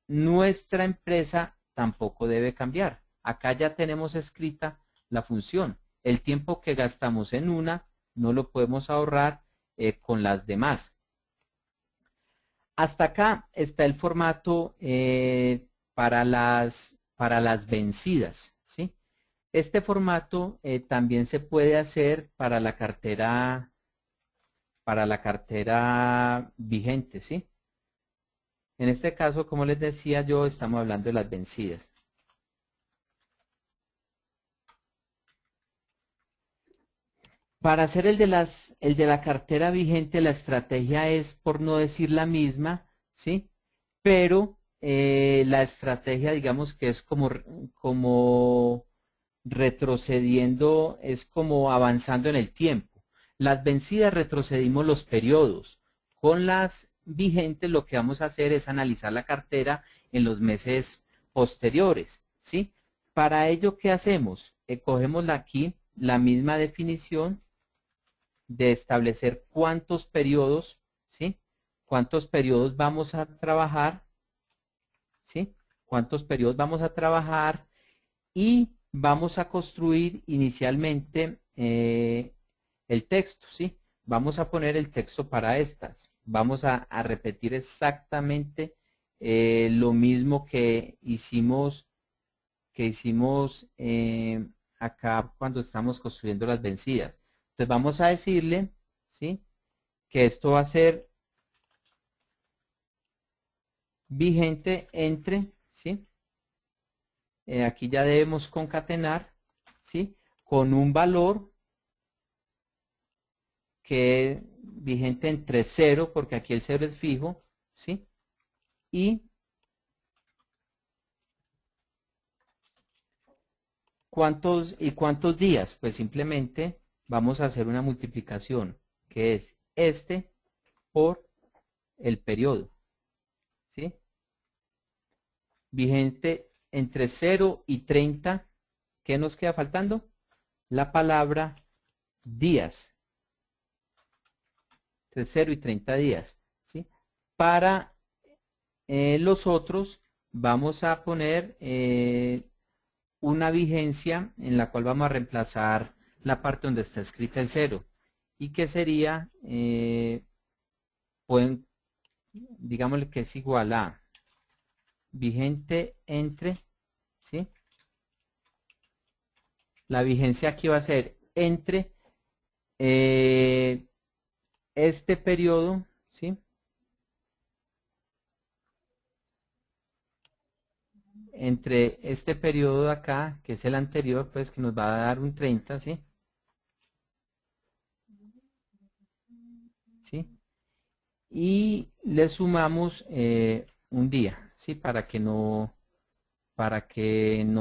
nuestra empresa tampoco debe cambiar. Acá ya tenemos escrita la función. El tiempo que gastamos en una no lo podemos ahorrar con las demás. Hasta acá está el formato para las vencidas, ¿sí? Este formato también se puede hacer para la cartera vigente, ¿sí? En este caso, como les decía yo, estamos hablando de las vencidas. Para hacer el de la cartera vigente, la estrategia es, por no decir la misma, ¿sí? Pero la estrategia, digamos que es como retrocediendo, es como avanzando en el tiempo. Las vencidas retrocedimos los periodos. Con las vigentes lo que vamos a hacer es analizar la cartera en los meses posteriores, ¿sí? Para ello, ¿qué hacemos? Cogemos aquí la misma definición de establecer cuántos periodos, ¿sí? Cuántos periodos vamos a trabajar, ¿sí? Cuántos periodos vamos a trabajar y vamos a construir inicialmente el texto, ¿sí? Vamos a poner el texto para estas. Vamos a repetir exactamente lo mismo que hicimos acá cuando estamos construyendo las vencidas. Entonces vamos a decirle, ¿sí? Que esto va a ser vigente entre, ¿sí? Aquí ya debemos concatenar, ¿sí? Con un valor que es vigente entre 0, porque aquí el 0 es fijo, ¿sí? Y ¿cuántos días? Pues simplemente vamos a hacer una multiplicación, que es este por el periodo, ¿sí? Vigente entre 0 y 30. ¿Qué nos queda faltando? La palabra días. Entre 0 y 30 días, ¿sí? Para los otros vamos a poner una vigencia en la cual vamos a reemplazar la parte donde está escrita el 0 y que sería, digámosle que es igual a vigente entre, ¿sí? La vigencia aquí va a ser entre este periodo, ¿sí? Entre este periodo de acá, que es el anterior, pues que nos va a dar un 30, ¿sí? ¿Sí? Y le sumamos un día, ¿sí? Para que no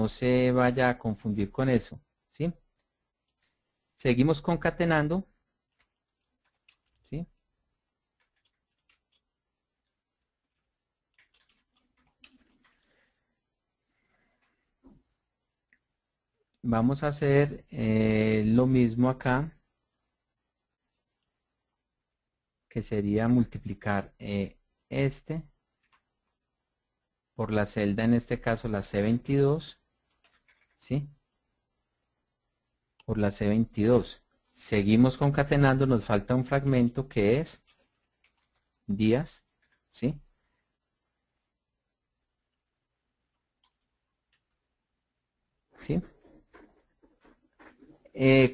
se vaya a confundir con eso, ¿sí? Seguimos concatenando, ¿sí? Vamos a hacer lo mismo acá, que sería multiplicar este por la celda, en este caso la C22, ¿sí? Por la C22. Seguimos concatenando, nos falta un fragmento que es días, ¿sí? ¿Sí?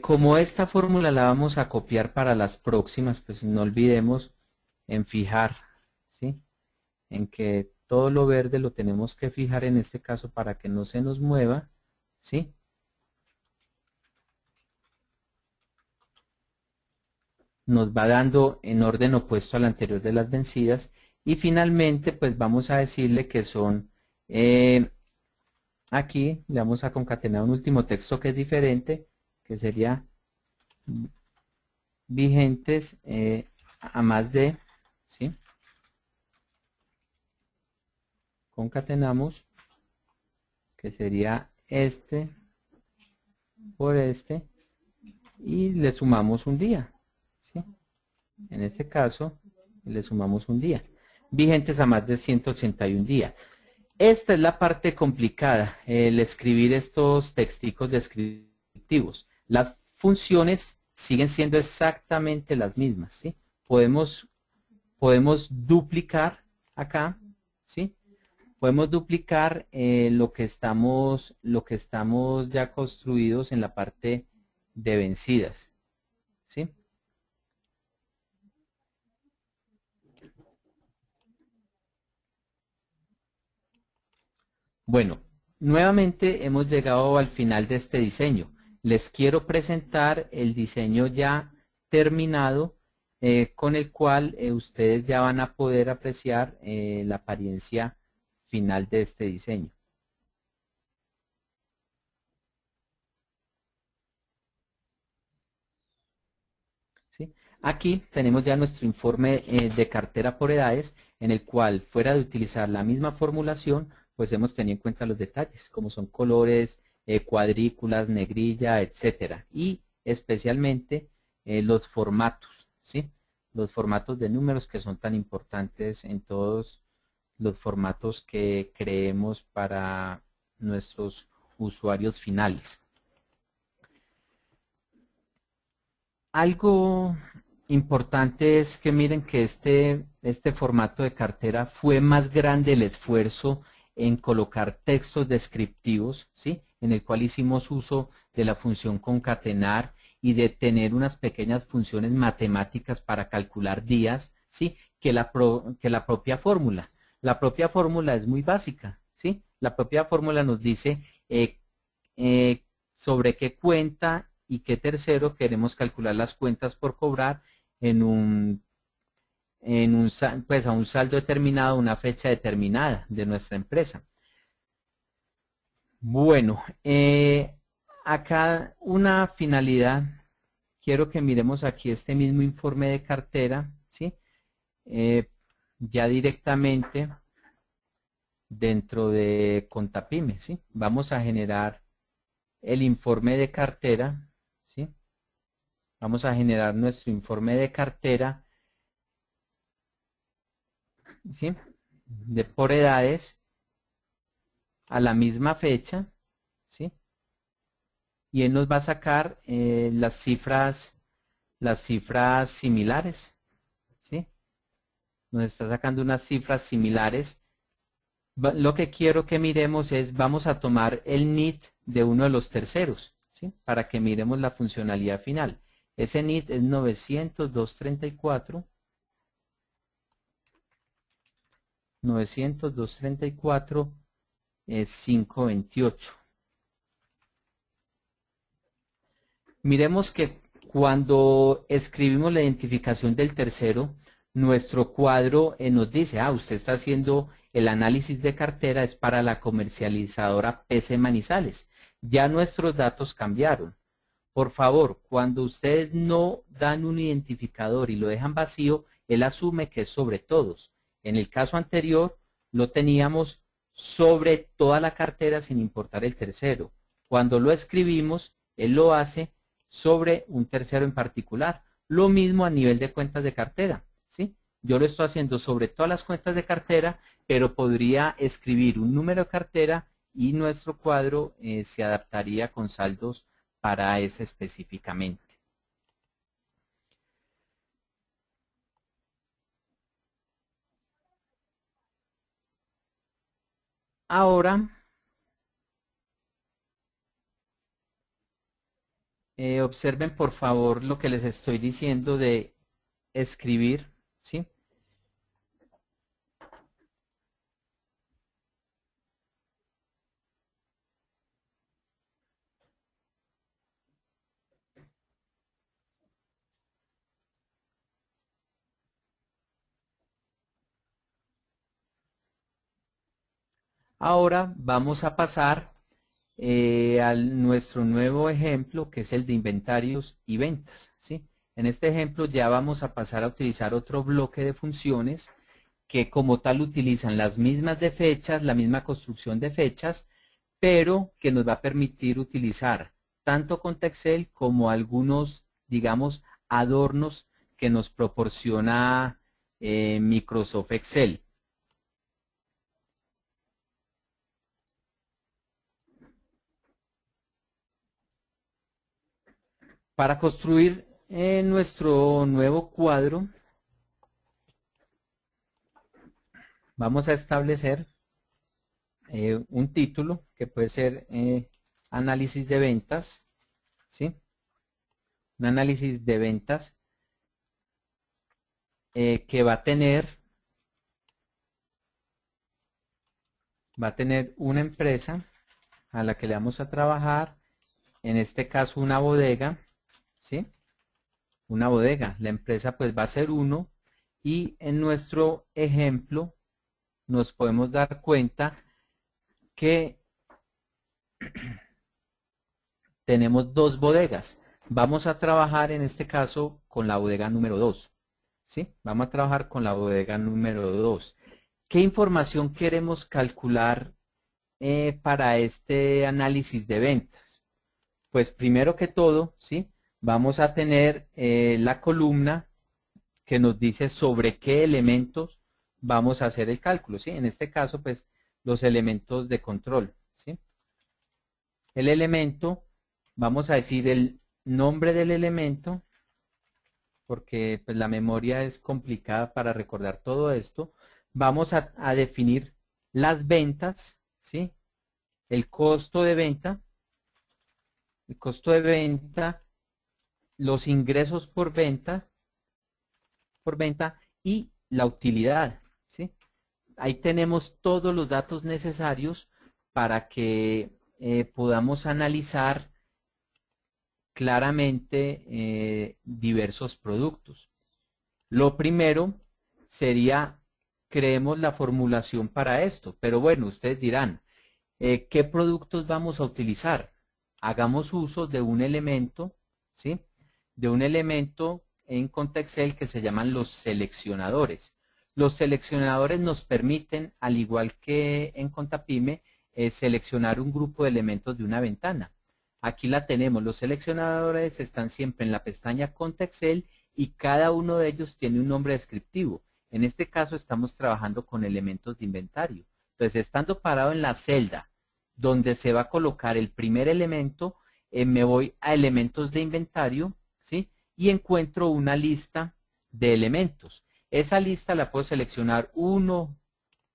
Como esta fórmula la vamos a copiar para las próximas, pues no olvidemos en fijar, ¿sí? En que todo lo verde lo tenemos que fijar en este caso para que no se nos mueva, ¿sí? Nos va dando en orden opuesto al anterior de las vencidas y finalmente pues vamos a decirle que son, aquí le vamos a concatenar un último texto que es diferente, que sería vigentes a más de, ¿sí? Concatenamos, que sería este por este, y le sumamos un día, ¿sí? En este caso, le sumamos un día. Vigentes a más de 181 días. Esta es la parte complicada, el escribir estos texticos descriptivos. Las funciones siguen siendo exactamente las mismas, ¿sí? Podemos duplicar acá, ¿sí? Podemos duplicar lo que estamos ya construidos en la parte de vencidas, ¿sí? Bueno, nuevamente hemos llegado al final de este diseño. Les quiero presentar el diseño ya terminado con el cual ustedes ya van a poder apreciar la apariencia final de este diseño. ¿Sí? Aquí tenemos ya nuestro informe de cartera por edades, en el cual, fuera de utilizar la misma formulación, pues hemos tenido en cuenta los detalles, como son colores, cuadrículas, negrilla, etcétera, y especialmente los formatos, ¿sí? Los formatos de números que son tan importantes en todos los formatos que creemos para nuestros usuarios finales. Algo importante es que miren que este formato de cartera fue más grande el esfuerzo en colocar textos descriptivos, ¿sí? En el cual hicimos uso de la función concatenar y de tener unas pequeñas funciones matemáticas para calcular días, ¿sí? Que la propia fórmula. La propia fórmula es muy básica, ¿sí? La propia fórmula nos dice eh, sobre qué cuenta y qué tercero queremos calcular las cuentas por cobrar en pues a un saldo determinado, una fecha determinada de nuestra empresa. Bueno, acá una finalidad, quiero que miremos aquí este mismo informe de cartera, ¿sí? Ya directamente dentro de Contapyme, ¿sí? Vamos a generar el informe de cartera, ¿sí? Vamos a generar nuestro informe de cartera, ¿sí? De por edades a la misma fecha, ¿sí? Y él nos va a sacar las cifras similares, ¿sí? Nos está sacando unas cifras similares. Lo que quiero que miremos es, vamos a tomar el NIT de uno de los terceros, ¿sí? Para que miremos la funcionalidad final. Ese NIT es 900.234. 900.234 es 528. Miremos que cuando escribimos la identificación del tercero, nuestro cuadro nos dice, usted está haciendo el análisis de cartera, es para la comercializadora PC Manizales. Ya nuestros datos cambiaron. Por favor, cuando ustedes no dan un identificador y lo dejan vacío, él asume que es sobre todos. En el caso anterior, lo teníamos sobre toda la cartera sin importar el tercero. Cuando lo escribimos, él lo hace sobre un tercero en particular. Lo mismo a nivel de cuentas de cartera, ¿sí? Yo lo estoy haciendo sobre todas las cuentas de cartera, pero podría escribir un número de cartera y nuestro cuadro se adaptaría con saldos para ese específicamente. Ahora, observen por favor lo que les estoy diciendo de escribir, ¿sí? Ahora vamos a pasar a nuestro nuevo ejemplo, que es el de inventarios y ventas, ¿sí? En este ejemplo ya vamos a pasar a utilizar otro bloque de funciones que como tal utilizan las mismas de fechas, la misma construcción de fechas, pero que nos va a permitir utilizar tanto Contexel como algunos, digamos, adornos que nos proporciona Microsoft Excel. Para construir nuestro nuevo cuadro, vamos a establecer un título que puede ser análisis de ventas, ¿sí? Un análisis de ventas que va a tener una empresa a la que le vamos a trabajar, en este caso una bodega, ¿sí? Una bodega. La empresa pues va a ser uno y en nuestro ejemplo nos podemos dar cuenta que tenemos dos bodegas. Vamos a trabajar en este caso con la bodega número 2. ¿Sí? Vamos a trabajar con la bodega número 2. ¿Qué información queremos calcular para este análisis de ventas? Pues primero que todo, ¿sí? Vamos a tener la columna que nos dice sobre qué elementos vamos a hacer el cálculo, ¿sí? En este caso, pues, los elementos de control, ¿sí? El elemento, vamos a decir el nombre del elemento, porque pues, la memoria es complicada para recordar todo esto. Vamos a definir las ventas, ¿sí? El costo de venta, los ingresos por venta y la utilidad, ¿sí? Ahí tenemos todos los datos necesarios para que podamos analizar claramente diversos productos. Lo primero sería, creemos la formulación para esto, pero bueno, ustedes dirán, ¿qué productos vamos a utilizar? Hagamos uso de un elemento, ¿sí? De un elemento en Contexel que se llaman los seleccionadores. Los seleccionadores nos permiten, al igual que en Contapyme, seleccionar un grupo de elementos de una ventana. Aquí la tenemos, los seleccionadores están siempre en la pestaña Contexel y cada uno de ellos tiene un nombre descriptivo. En este caso estamos trabajando con elementos de inventario. Entonces, estando parado en la celda donde se va a colocar el primer elemento, me voy a elementos de inventario, ¿sí? Y encuentro una lista de elementos. Esa lista la puedo seleccionar uno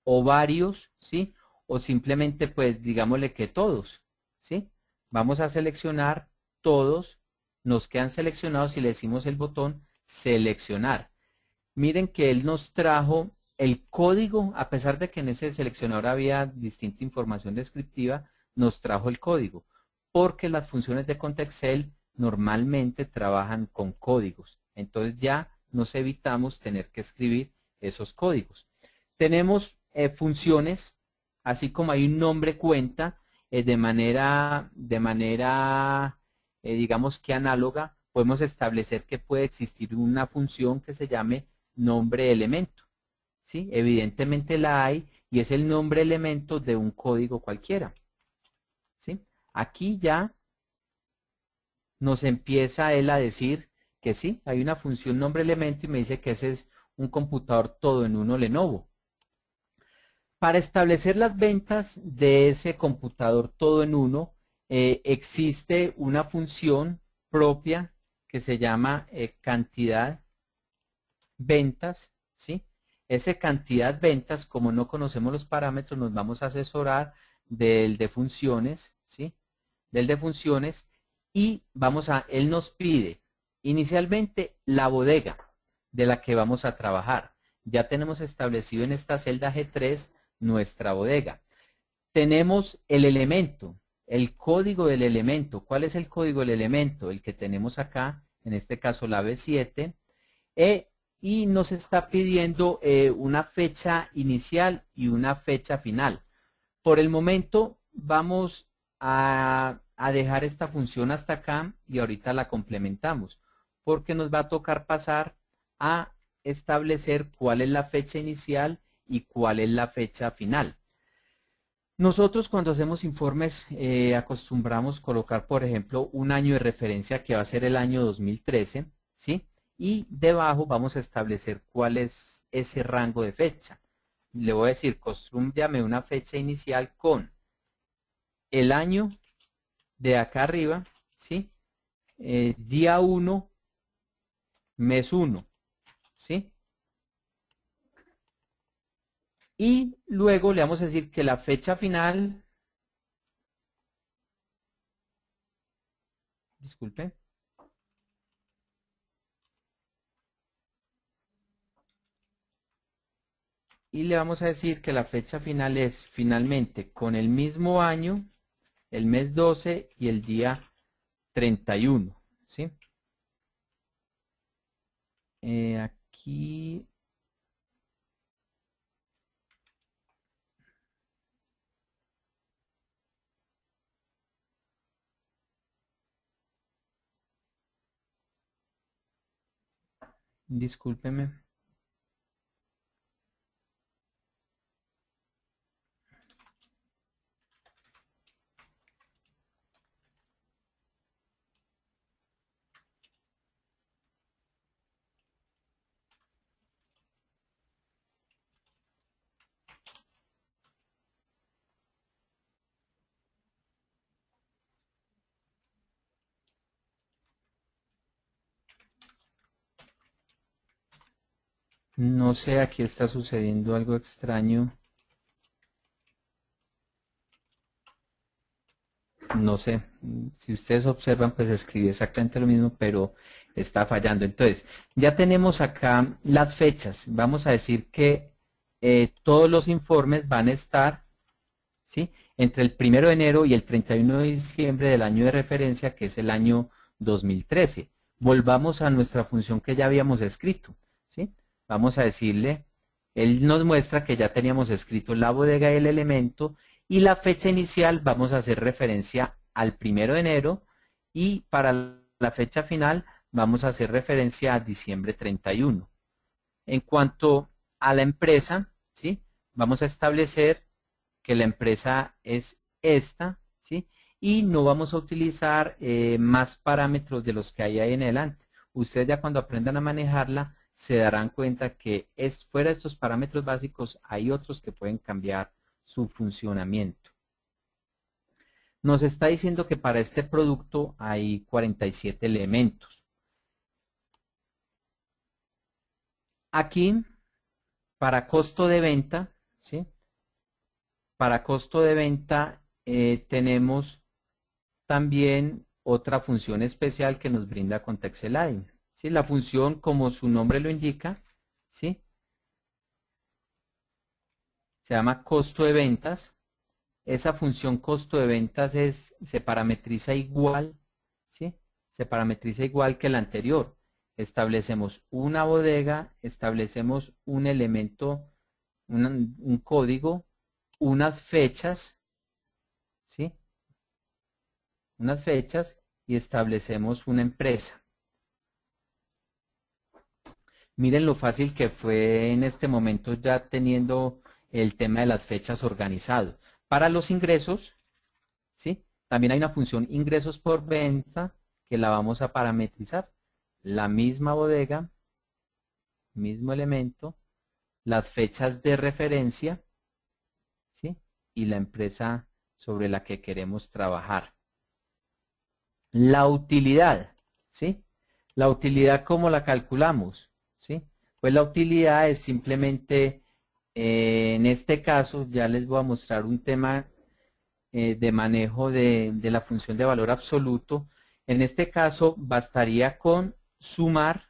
o varios, ¿sí? O simplemente, pues, digámosle que todos, ¿sí? Vamos a seleccionar todos, nos quedan seleccionados y le decimos el botón seleccionar. Miren que él nos trajo el código, a pesar de que en ese seleccionador había distinta información descriptiva, nos trajo el código, porque las funciones de Contexel normalmente trabajan con códigos. Entonces ya nos evitamos tener que escribir esos códigos. Tenemos funciones, así como hay un nombre cuenta, de manera digamos que análoga, podemos establecer que puede existir una función que se llame nombre elemento. ¿Sí? Evidentemente la hay y es el nombre elemento de un código cualquiera. ¿Sí? Aquí ya nos empieza él a decir que sí, hay una función nombre elemento y me dice que ese es un computador todo en uno Lenovo. Para establecer las ventas de ese computador todo en uno, existe una función propia que se llama cantidad ventas, ¿sí? Ese cantidad ventas, como no conocemos los parámetros, nos vamos a asesorar del de funciones, ¿sí? Del de funciones y él nos pide inicialmente la bodega de la que vamos a trabajar. Ya tenemos establecido en esta celda G3 nuestra bodega. Tenemos el elemento, el código del elemento. ¿Cuál es el código del elemento? El que tenemos acá, en este caso la B7, y nos está pidiendo una fecha inicial y una fecha final. Por el momento vamos a dejar esta función hasta acá y ahorita la complementamos, porque nos va a tocar pasar a establecer cuál es la fecha inicial y cuál es la fecha final. Nosotros cuando hacemos informes acostumbramos colocar, por ejemplo, un año de referencia que va a ser el año 2013, ¿sí? Y debajo vamos a establecer cuál es ese rango de fecha. Le voy a decir, construyame una fecha inicial con el año de acá arriba, ¿sí? Día 1, mes 1, ¿sí? Y luego le vamos a decir que la fecha final, disculpe, y le vamos a decir que la fecha final es finalmente con el mismo año, el mes 12 y el día 31, ¿sí? Aquí discúlpeme. No sé, aquí está sucediendo algo extraño. No sé, si ustedes observan, pues escribí exactamente lo mismo, pero está fallando. Entonces, ya tenemos acá las fechas. Vamos a decir que todos los informes van a estar, ¿sí? Entre el 1 de enero y el 31 de diciembre del año de referencia, que es el año 2013. Volvamos a nuestra función que ya habíamos escrito, ¿sí? Vamos a decirle, él nos muestra que ya teníamos escrito la bodega y el elemento, y la fecha inicial vamos a hacer referencia al 1 de enero, y para la fecha final vamos a hacer referencia a diciembre 31. En cuanto a la empresa, ¿sí? Vamos a establecer que la empresa es esta, ¿sí? Y no vamos a utilizar más parámetros de los que hay ahí en adelante. Ustedes ya cuando aprendan a manejarla se darán cuenta que fuera de estos parámetros básicos hay otros que pueden cambiar su funcionamiento. Nos está diciendo que para este producto hay 47 elementos. Aquí, para costo de venta, ¿sí? Para costo de venta tenemos también otra función especial que nos brinda ContextLine. ¿Sí? La función, como su nombre lo indica, ¿sí? Se llama costo de ventas. Esa función costo de ventas se parametriza igual, ¿sí? Se parametriza igual que la anterior. Establecemos una bodega, establecemos un elemento, un código, unas fechas, ¿sí? Unas fechas y establecemos una empresa. Miren lo fácil que fue en este momento ya teniendo el tema de las fechas organizado. Para los ingresos, ¿sí? También hay una función ingresos por venta que la vamos a parametrizar. La misma bodega, mismo elemento, las fechas de referencia, ¿sí? Y la empresa sobre la que queremos trabajar. La utilidad, ¿sí? La utilidad, ¿cómo la calculamos? ¿Sí? Pues la utilidad es simplemente, en este caso, ya les voy a mostrar un tema de manejo de la función de valor absoluto. En este caso, bastaría con sumar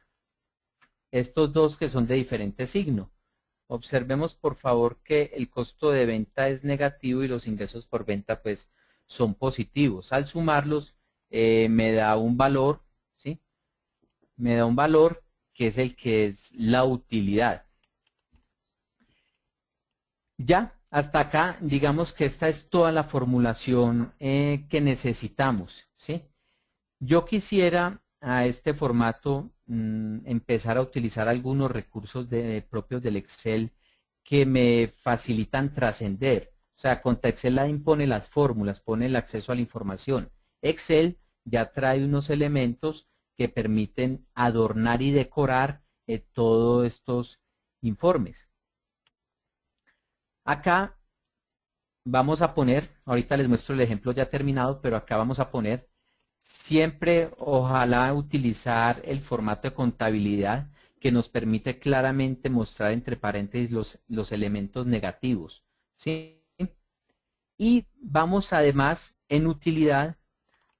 estos dos que son de diferente signo. Observemos por favor que el costo de venta es negativo y los ingresos por venta pues son positivos. Al sumarlos me da un valor, ¿sí? Me da un valor que es el que es la utilidad. Ya, hasta acá, digamos que esta es toda la formulación que necesitamos, ¿sí? Yo quisiera a este formato empezar a utilizar algunos recursos propios del Excel que me facilitan trascender. O sea, ContaExcel impone las fórmulas, pone el acceso a la información. Excel ya trae unos elementos que permiten adornar y decorar todos estos informes. Acá vamos a poner, ahorita les muestro el ejemplo ya terminado, pero acá vamos a poner siempre, ojalá utilizar el formato de contabilidad que nos permite claramente mostrar entre paréntesis los elementos negativos, ¿sí? Y vamos además en utilidad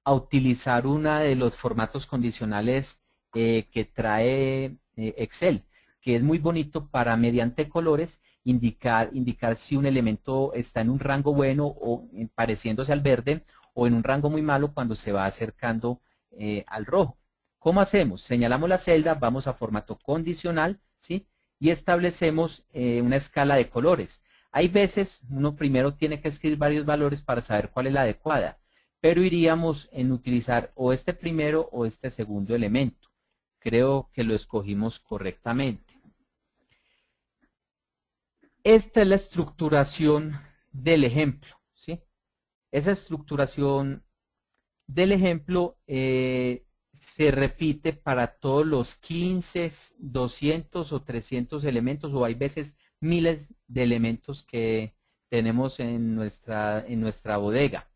a utilizar uno de los formatos condicionales que trae Excel, que es muy bonito para mediante colores indicar si un elemento está en un rango bueno o pareciéndose al verde o en un rango muy malo cuando se va acercando al rojo. ¿Cómo hacemos? Señalamos la celda, vamos a formato condicional, ¿sí? Y establecemos una escala de colores. Hay veces uno primero tiene que escribir varios valores para saber cuál es la adecuada, pero iríamos en utilizar o este primero o este segundo elemento. Creo que lo escogimos correctamente. Esta es la estructuración del ejemplo, ¿sí? Esa estructuración del ejemplo se repite para todos los 15, 200 o 300 elementos, o hay veces miles de elementos que tenemos en nuestra bodega.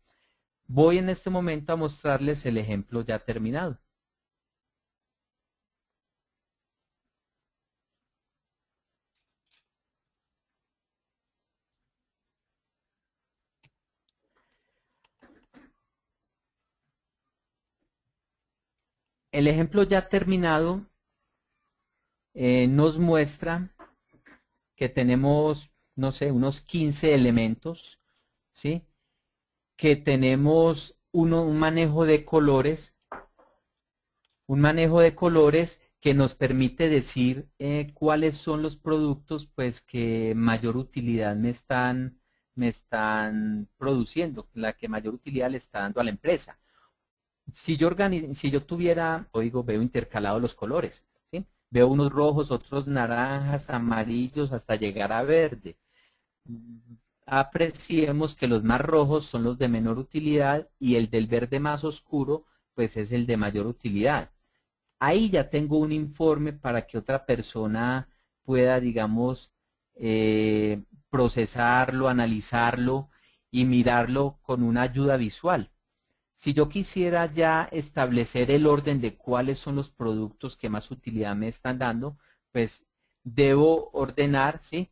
Voy en este momento a mostrarles el ejemplo ya terminado. El ejemplo ya terminado nos muestra que tenemos, no sé, unos 15 elementos, ¿sí? Que tenemos un manejo de colores, que nos permite decir cuáles son los productos pues que mayor utilidad me están produciendo, la que mayor utilidad le está dando a la empresa. Si yo tuviera código, veo intercalados los colores, ¿sí? Veo unos rojos, otros naranjas, amarillos, hasta llegar a verde. Apreciemos que los más rojos son los de menor utilidad y el del verde más oscuro, pues es el de mayor utilidad. Ahí ya tengo un informe para que otra persona pueda, digamos, procesarlo, analizarlo y mirarlo con una ayuda visual. Si yo quisiera ya establecer el orden de cuáles son los productos que más utilidad me están dando, pues debo ordenar, ¿sí?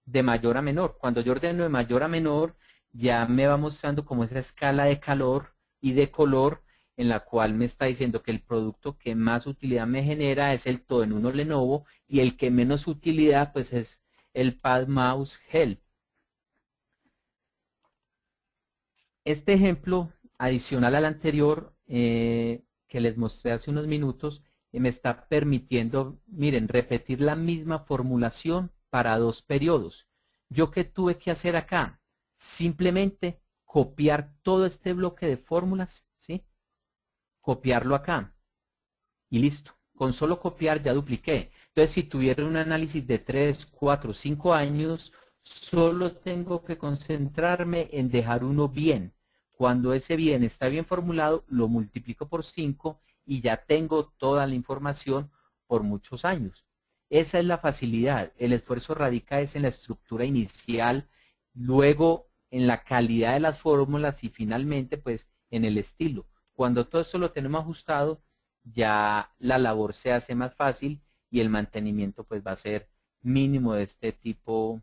De mayor a menor. Cuando yo ordeno de mayor a menor, ya me va mostrando como esa escala de calor y de color en la cual me está diciendo que el producto que más utilidad me genera es el Todo en Uno Lenovo y el que menos utilidad pues es el Pad Mouse Help. Este ejemplo, adicional al anterior que les mostré hace unos minutos, me está permitiendo, miren, repetir la misma formulación para dos periodos. ¿Yo qué tuve que hacer acá? Simplemente copiar todo este bloque de fórmulas, ¿sí? copiarlo acá y listo. Con solo copiar ya dupliqué. Entonces, si tuviera un análisis de 3, 4, 5 años, solo tengo que concentrarme en dejar uno bien. Cuando ese bien está bien formulado, lo multiplico por 5 y ya tengo toda la información por muchos años. Esa es la facilidad. El esfuerzo radica es en la estructura inicial, luego en la calidad de las fórmulas y finalmente pues en el estilo. Cuando todo esto lo tenemos ajustado, ya la labor se hace más fácil y el mantenimiento pues va a ser mínimo de este tipo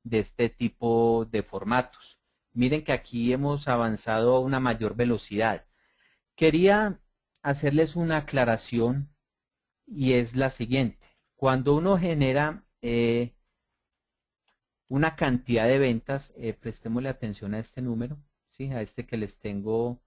de formatos. Miren que aquí hemos avanzado a una mayor velocidad. Quería hacerles una aclaración y es la siguiente. Cuando uno genera una cantidad de ventas, prestémosle atención a este número, ¿sí? A este que les tengo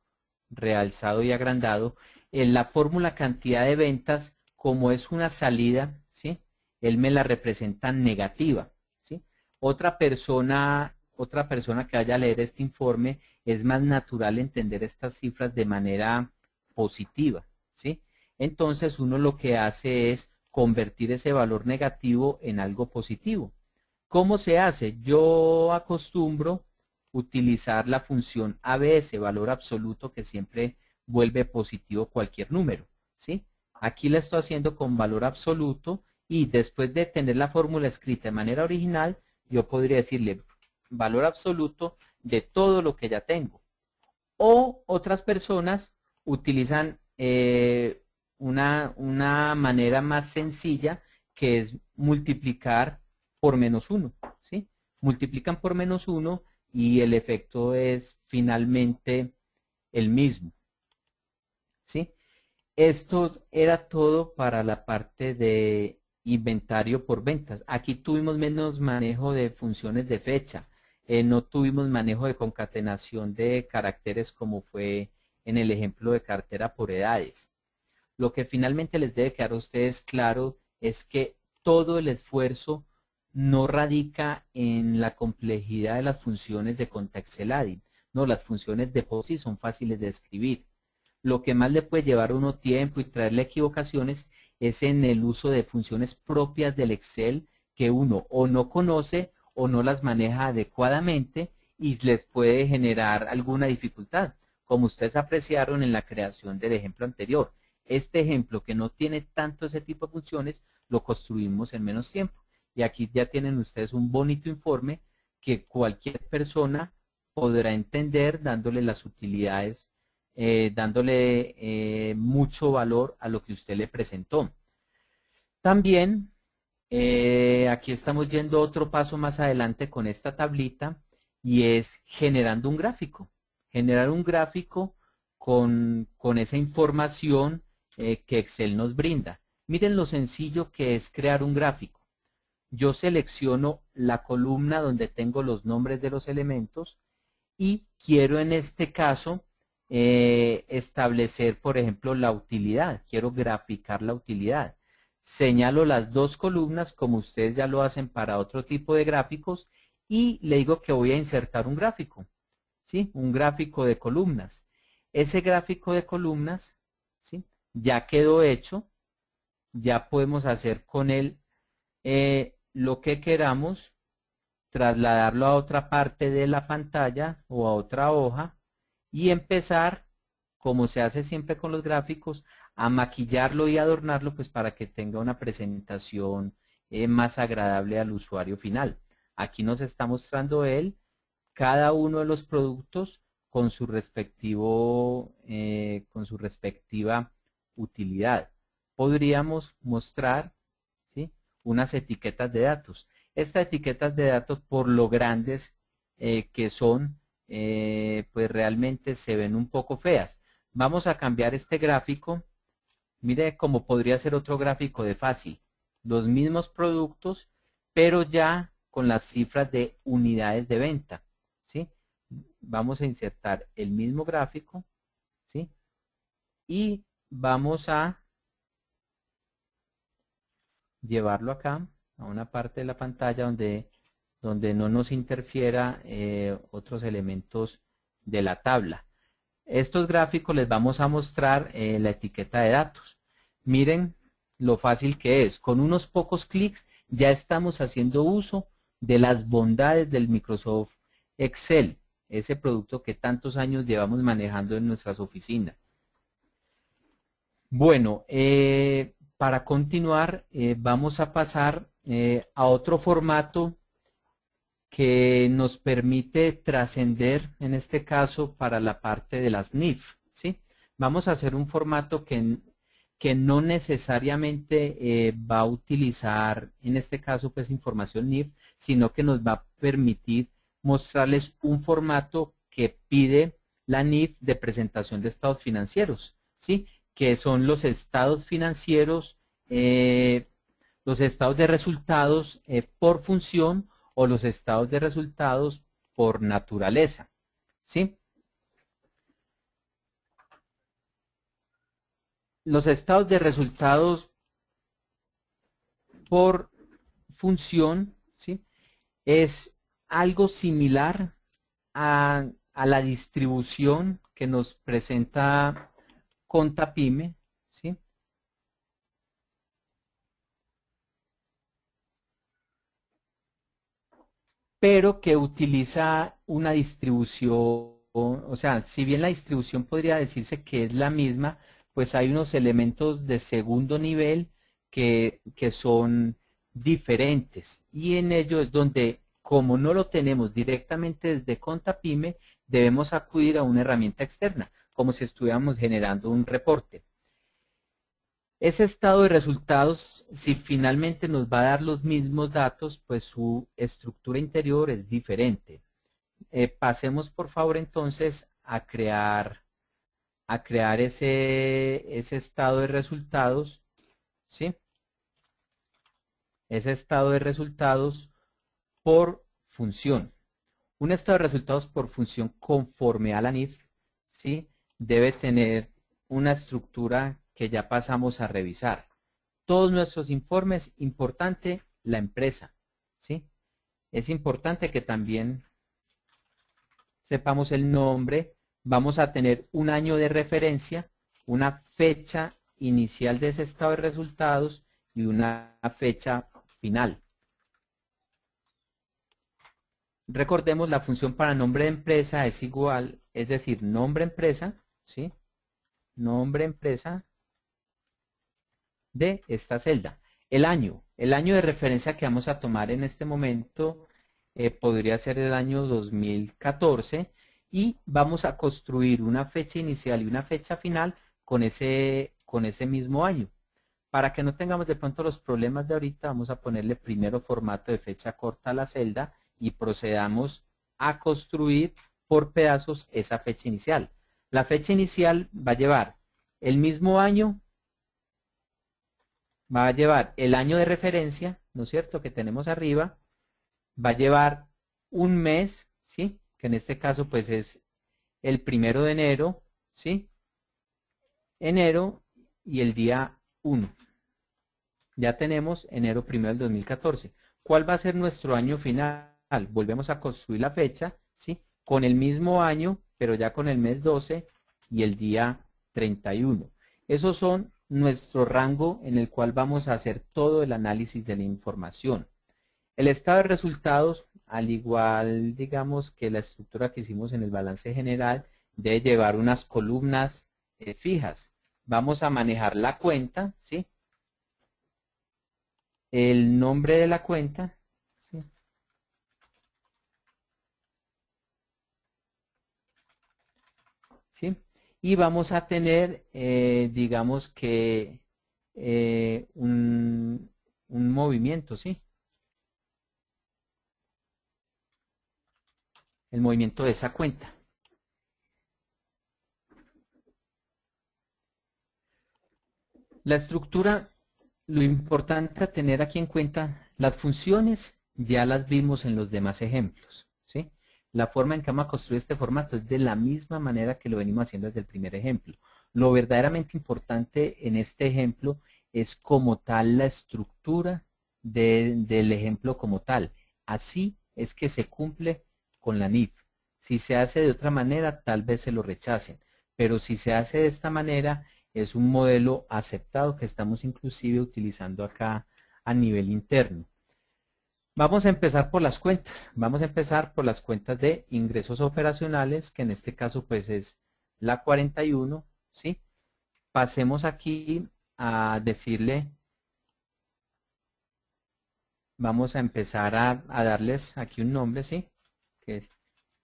realzado y agrandado. En la fórmula cantidad de ventas, como es una salida, ¿sí? Él me la representa negativa, ¿sí? Otra persona que vaya a leer este informe, es más natural entender estas cifras de manera positiva, ¿sí? Entonces uno lo que hace es convertir ese valor negativo en algo positivo. ¿Cómo se hace? Yo acostumbro utilizar la función ABS, valor absoluto, que siempre vuelve positivo cualquier número, ¿sí? Aquí la estoy haciendo con valor absoluto y después de tener la fórmula escrita de manera original, yo podría decirle valor absoluto de todo lo que ya tengo. O otras personas utilizan una manera más sencilla que es multiplicar por menos 1, ¿sí? Multiplican por menos 1 y el efecto es finalmente el mismo, ¿sí? Esto era todo para la parte de inventario por ventas. Aquí tuvimos menos manejo de funciones de fecha. No tuvimos manejo de concatenación de caracteres como fue en el ejemplo de cartera por edades. Lo que finalmente les debe quedar a ustedes claro es que todo el esfuerzo no radica en la complejidad de las funciones de Contexel Adding. No, las funciones de POSI son fáciles de escribir. Lo que más le puede llevar a uno tiempo y traerle equivocaciones es en el uso de funciones propias del Excel que uno o no conoce o no las maneja adecuadamente y les puede generar alguna dificultad, como ustedes apreciaron en la creación del ejemplo anterior. Este ejemplo que no tiene tanto ese tipo de funciones, lo construimos en menos tiempo. Y aquí ya tienen ustedes un bonito informe que cualquier persona podrá entender dándole las utilidades, dándole mucho valor a lo que usted le presentó. También aquí estamos yendo otro paso más adelante con esta tablita y es generando un gráfico. Generar un gráfico con esa información que Excel nos brinda. Miren lo sencillo que es crear un gráfico. Yo selecciono la columna donde tengo los nombres de los elementos y quiero en este caso establecer, por ejemplo, la utilidad. Quiero graficar la utilidad. Señalo las dos columnas como ustedes ya lo hacen para otro tipo de gráficos y le digo que voy a insertar un gráfico, ¿sí? Un gráfico de columnas. Ese gráfico de columnas, ¿sí? Ya quedó hecho. Ya podemos hacer con él lo que queramos, trasladarlo a otra parte de la pantalla o a otra hoja y empezar, como se hace siempre con los gráficos, a maquillarlo y adornarlo pues para que tenga una presentación más agradable al usuario final. Aquí nos está mostrando él cada uno de los productos con su con su respectiva utilidad. Podríamos mostrar, ¿sí?, unas etiquetas de datos. Estas etiquetas de datos, por lo grandes que son, pues realmente se ven un poco feas. Vamos a cambiar este gráfico. Mire cómo podría ser otro gráfico de fácil. Los mismos productos, pero ya con las cifras de unidades de venta, ¿sí? Vamos a insertar el mismo gráfico, ¿sí? Y vamos a llevarlo acá, a una parte de la pantalla donde no nos interfiera otros elementos de la tabla. Estos gráficos les vamos a mostrar la etiqueta de datos. Miren lo fácil que es. Con unos pocos clics ya estamos haciendo uso de las bondades del Microsoft Excel, ese producto que tantos años llevamos manejando en nuestras oficinas. Bueno, para continuar vamos a pasar a otro formato que nos permite trascender, en este caso, para la parte de las NIF, ¿sí? Vamos a hacer un formato que no necesariamente va a utilizar, en este caso, pues información NIF, sino que nos va a permitir mostrarles un formato que pide la NIF de presentación de estados financieros, ¿sí? Que son los estados financieros, los estados de resultados por función o los estados de resultados por naturaleza, ¿sí? Los estados de resultados por función, ¿sí? Es algo similar a la distribución que nos presenta Contapyme, ¿sí? Pero que utiliza una distribución, o sea, si bien la distribución podría decirse que es la misma, pues hay unos elementos de segundo nivel que son diferentes. Y en ello es donde, como no lo tenemos directamente desde Contapyme, debemos acudir a una herramienta externa, como si estuviéramos generando un reporte. Ese estado de resultados, si finalmente nos va a dar los mismos datos, pues su estructura interior es diferente. Pasemos por favor entonces a crear ese estado de resultados, ¿sí? Ese estado de resultados por función. Un estado de resultados por función conforme a la NIF, ¿sí? Debe tener una estructura que ya pasamos a revisar. Todos nuestros informes, importante la empresa, ¿sí? Es importante que también sepamos el nombre, vamos a tener un año de referencia, una fecha inicial de ese estado de resultados y una fecha final. Recordemos la función para nombre de empresa es igual, es decir, nombre empresa, ¿sí? Nombre empresa de esta celda. El año de referencia que vamos a tomar en este momento podría ser el año 2014 y vamos a construir una fecha inicial y una fecha final con ese mismo año. Para que no tengamos de pronto los problemas de ahorita, vamos a ponerle primero formato de fecha corta a la celda y procedamos a construir por pedazos esa fecha inicial. La fecha inicial va a llevar el mismo año, va a llevar el año de referencia, ¿no es cierto?, que tenemos arriba, va a llevar un mes, ¿sí?, que en este caso pues es el 1 de enero, ¿sí?, enero y el día 1. Ya tenemos enero 1 del 2014. ¿Cuál va a ser nuestro año final? Volvemos a construir la fecha, ¿sí?, con el mismo año, pero ya con el mes 12 y el día 31. Esos son nuestro rango en el cual vamos a hacer todo el análisis de la información. El estado de resultados, al igual, digamos, que la estructura que hicimos en el balance general, debe llevar unas columnas fijas. Vamos a manejar la cuenta, ¿sí?, el nombre de la cuenta, ¿sí?, ¿sí?, y vamos a tener, digamos que, un movimiento, ¿sí?, el movimiento de esa cuenta. La estructura, lo importante a tener aquí en cuenta, las funciones ya las vimos en los demás ejemplos, ¿sí? La forma en que vamos a construir este formato es de la misma manera que lo venimos haciendo desde el primer ejemplo. Lo verdaderamente importante en este ejemplo es como tal la estructura del ejemplo como tal. Así es que se cumple con la NIF. Si se hace de otra manera, tal vez se lo rechacen. pero si se hace de esta manera, es un modelo aceptado que estamos inclusive utilizando acá a nivel interno. Vamos a empezar por las cuentas. Vamos a empezar por las cuentas de ingresos operacionales, que en este caso pues es la 41, ¿sí? Pasemos aquí a decirle, vamos a empezar a darles aquí un nombre, ¿sí? Que es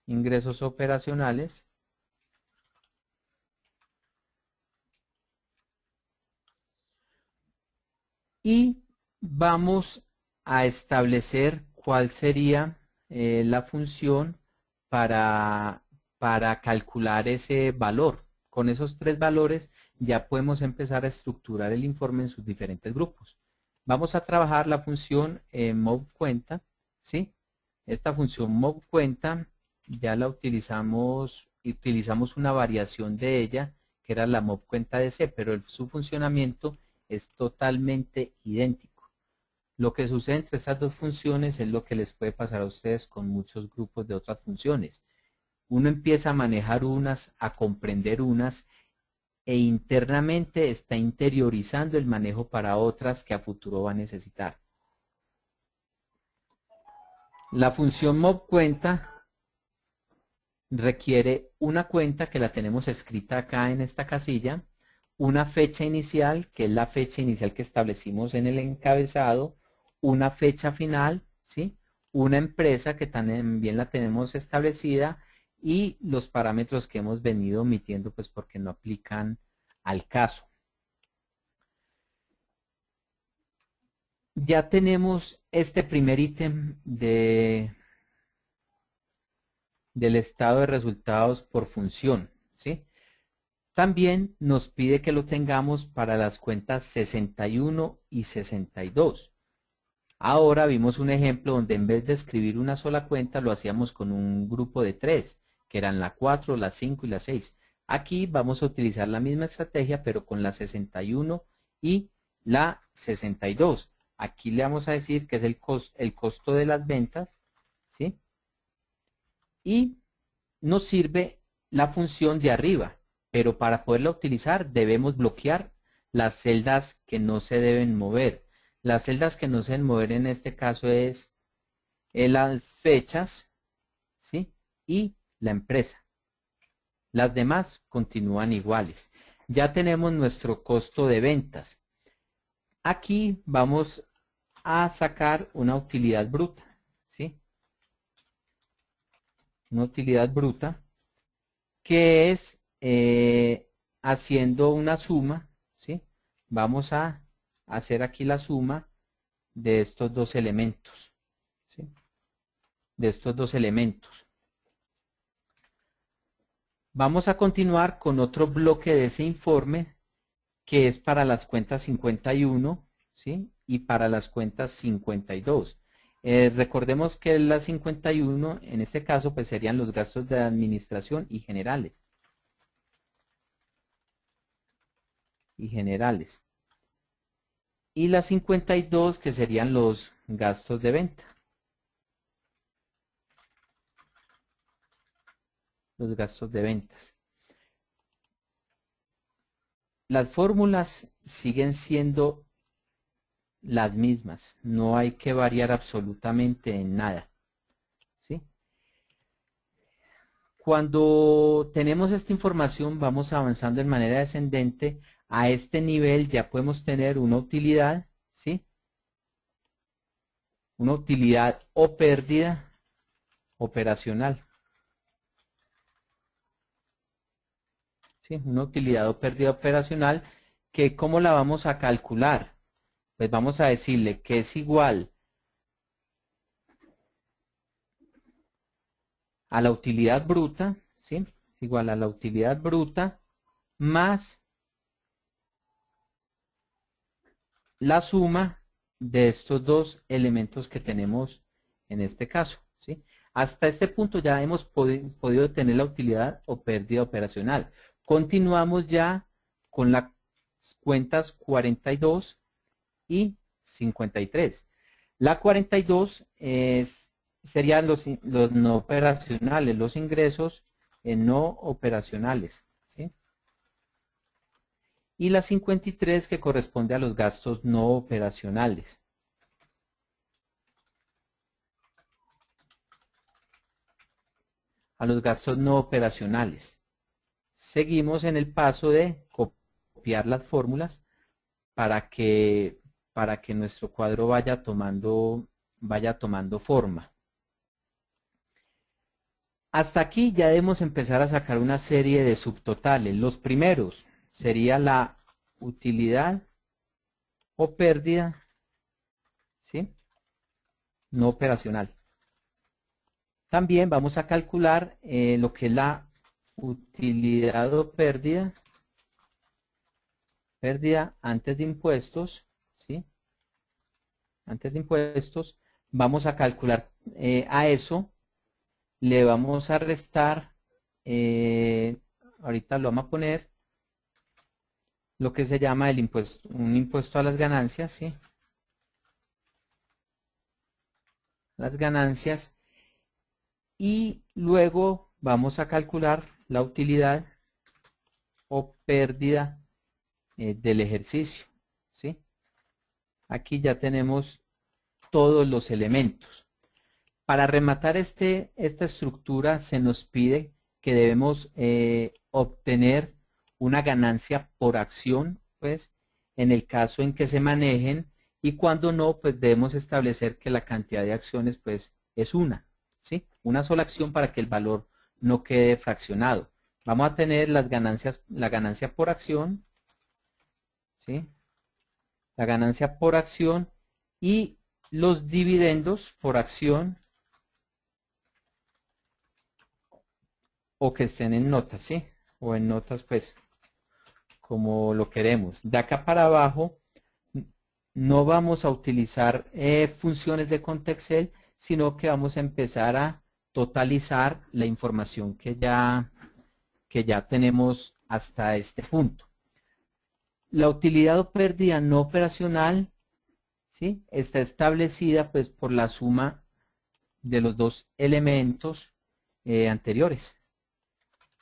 ingresos operacionales. Y vamos a establecer cuál sería la función para, para calcular ese valor. Con esos tres valores ya podemos empezar a estructurar el informe en sus diferentes grupos. Vamos a trabajar la función movCuenta, ¿sí? Esta función movCuenta ya la utilizamos una variación de ella, que era la movCuentaDC, pero su funcionamiento es totalmente idéntico. Lo que sucede entre estas dos funciones es lo que les puede pasar a ustedes con muchos grupos de otras funciones. Uno empieza a manejar unas, a comprender unas, e internamente está interiorizando el manejo para otras que a futuro va a necesitar. La función movCuenta requiere una cuenta que la tenemos escrita acá en esta casilla, una fecha inicial, que es la fecha inicial que establecimos en el encabezado, una fecha final, ¿sí? Una empresa que también la tenemos establecida y los parámetros que hemos venido omitiendo pues porque no aplican al caso. Ya tenemos este primer ítem del estado de resultados por función, ¿sí? También nos pide que lo tengamos para las cuentas 61 y 62. Ahora vimos un ejemplo donde en vez de escribir una sola cuenta lo hacíamos con un grupo de 3, que eran la 4, la 5 y la 6. Aquí vamos a utilizar la misma estrategia, pero con la 61 y la 62. Aquí le vamos a decir que es el costo de las ventas, ¿sí? Y nos sirve la función de arriba, pero para poderla utilizar debemos bloquear las celdas que no se deben mover. Las celdas que no se deben mover en este caso es las fechas, ¿sí? Y la empresa. Las demás continúan iguales. Ya tenemos nuestro costo de ventas. Aquí vamos a sacar una utilidad bruta, ¿sí? Una utilidad bruta que es haciendo una suma, ¿sí? Vamos a hacer aquí la suma de estos dos elementos, ¿sí? De estos dos elementos. Vamos a continuar con otro bloque de ese informe que es para las cuentas 51, ¿sí? Y para las cuentas 52. Recordemos que las 51, en este caso, pues serían los gastos de administración y generales. Y las 52 que serían los gastos de venta. Los gastos de ventas. Las fórmulas siguen siendo las mismas. No hay que variar absolutamente en nada. ¿Sí? Cuando tenemos esta información, vamos avanzando de manera descendente. A este nivel ya podemos tener una utilidad, ¿sí? Una utilidad o pérdida operacional. ¿Sí? Una utilidad o pérdida operacional que ¿cómo la vamos a calcular? Pues vamos a decirle que es igual a la utilidad bruta, ¿sí? Es igual a la utilidad bruta más la suma de estos dos elementos que tenemos en este caso, ¿sí? Hasta este punto ya hemos podido tener la utilidad o pérdida operacional. Continuamos ya con las cuentas 42 y 53. La 42 serían los no operacionales, los ingresos no operacionales, ¿sí? y la 53 que corresponde a los gastos no operacionales. A los gastos no operacionales. Seguimos en el paso de copiar las fórmulas para que nuestro cuadro vaya tomando forma. Hasta aquí ya debemos empezar a sacar una serie de subtotales. Los primeros sería la utilidad o pérdida, ¿sí?, no operacional. También vamos a calcular lo que es la utilidad o pérdida antes de impuestos, ¿sí? Antes de impuestos, vamos a calcular a eso, le vamos a restar, ahorita lo vamos a poner, lo que se llama el impuesto, un impuesto a las ganancias, ¿sí? Las ganancias, y luego vamos a calcular la utilidad o pérdida del ejercicio, ¿sí? Aquí ya tenemos todos los elementos. Para rematar esta estructura se nos pide que debemos obtener una ganancia por acción, pues, en el caso en que se manejen, y cuando no, pues debemos establecer que la cantidad de acciones, pues, es una, ¿sí? Una sola acción para que el valor no quede fraccionado. Vamos a tener las ganancias, la ganancia por acción, ¿sí? La ganancia por acción y los dividendos por acción, o que estén en notas, ¿sí? O en notas, pues, como lo queremos. De acá para abajo no vamos a utilizar funciones de Contexel, sino que vamos a empezar a totalizar la información que ya tenemos hasta este punto. La utilidad o pérdida no operacional, ¿sí?, está establecida pues por la suma de los dos elementos anteriores,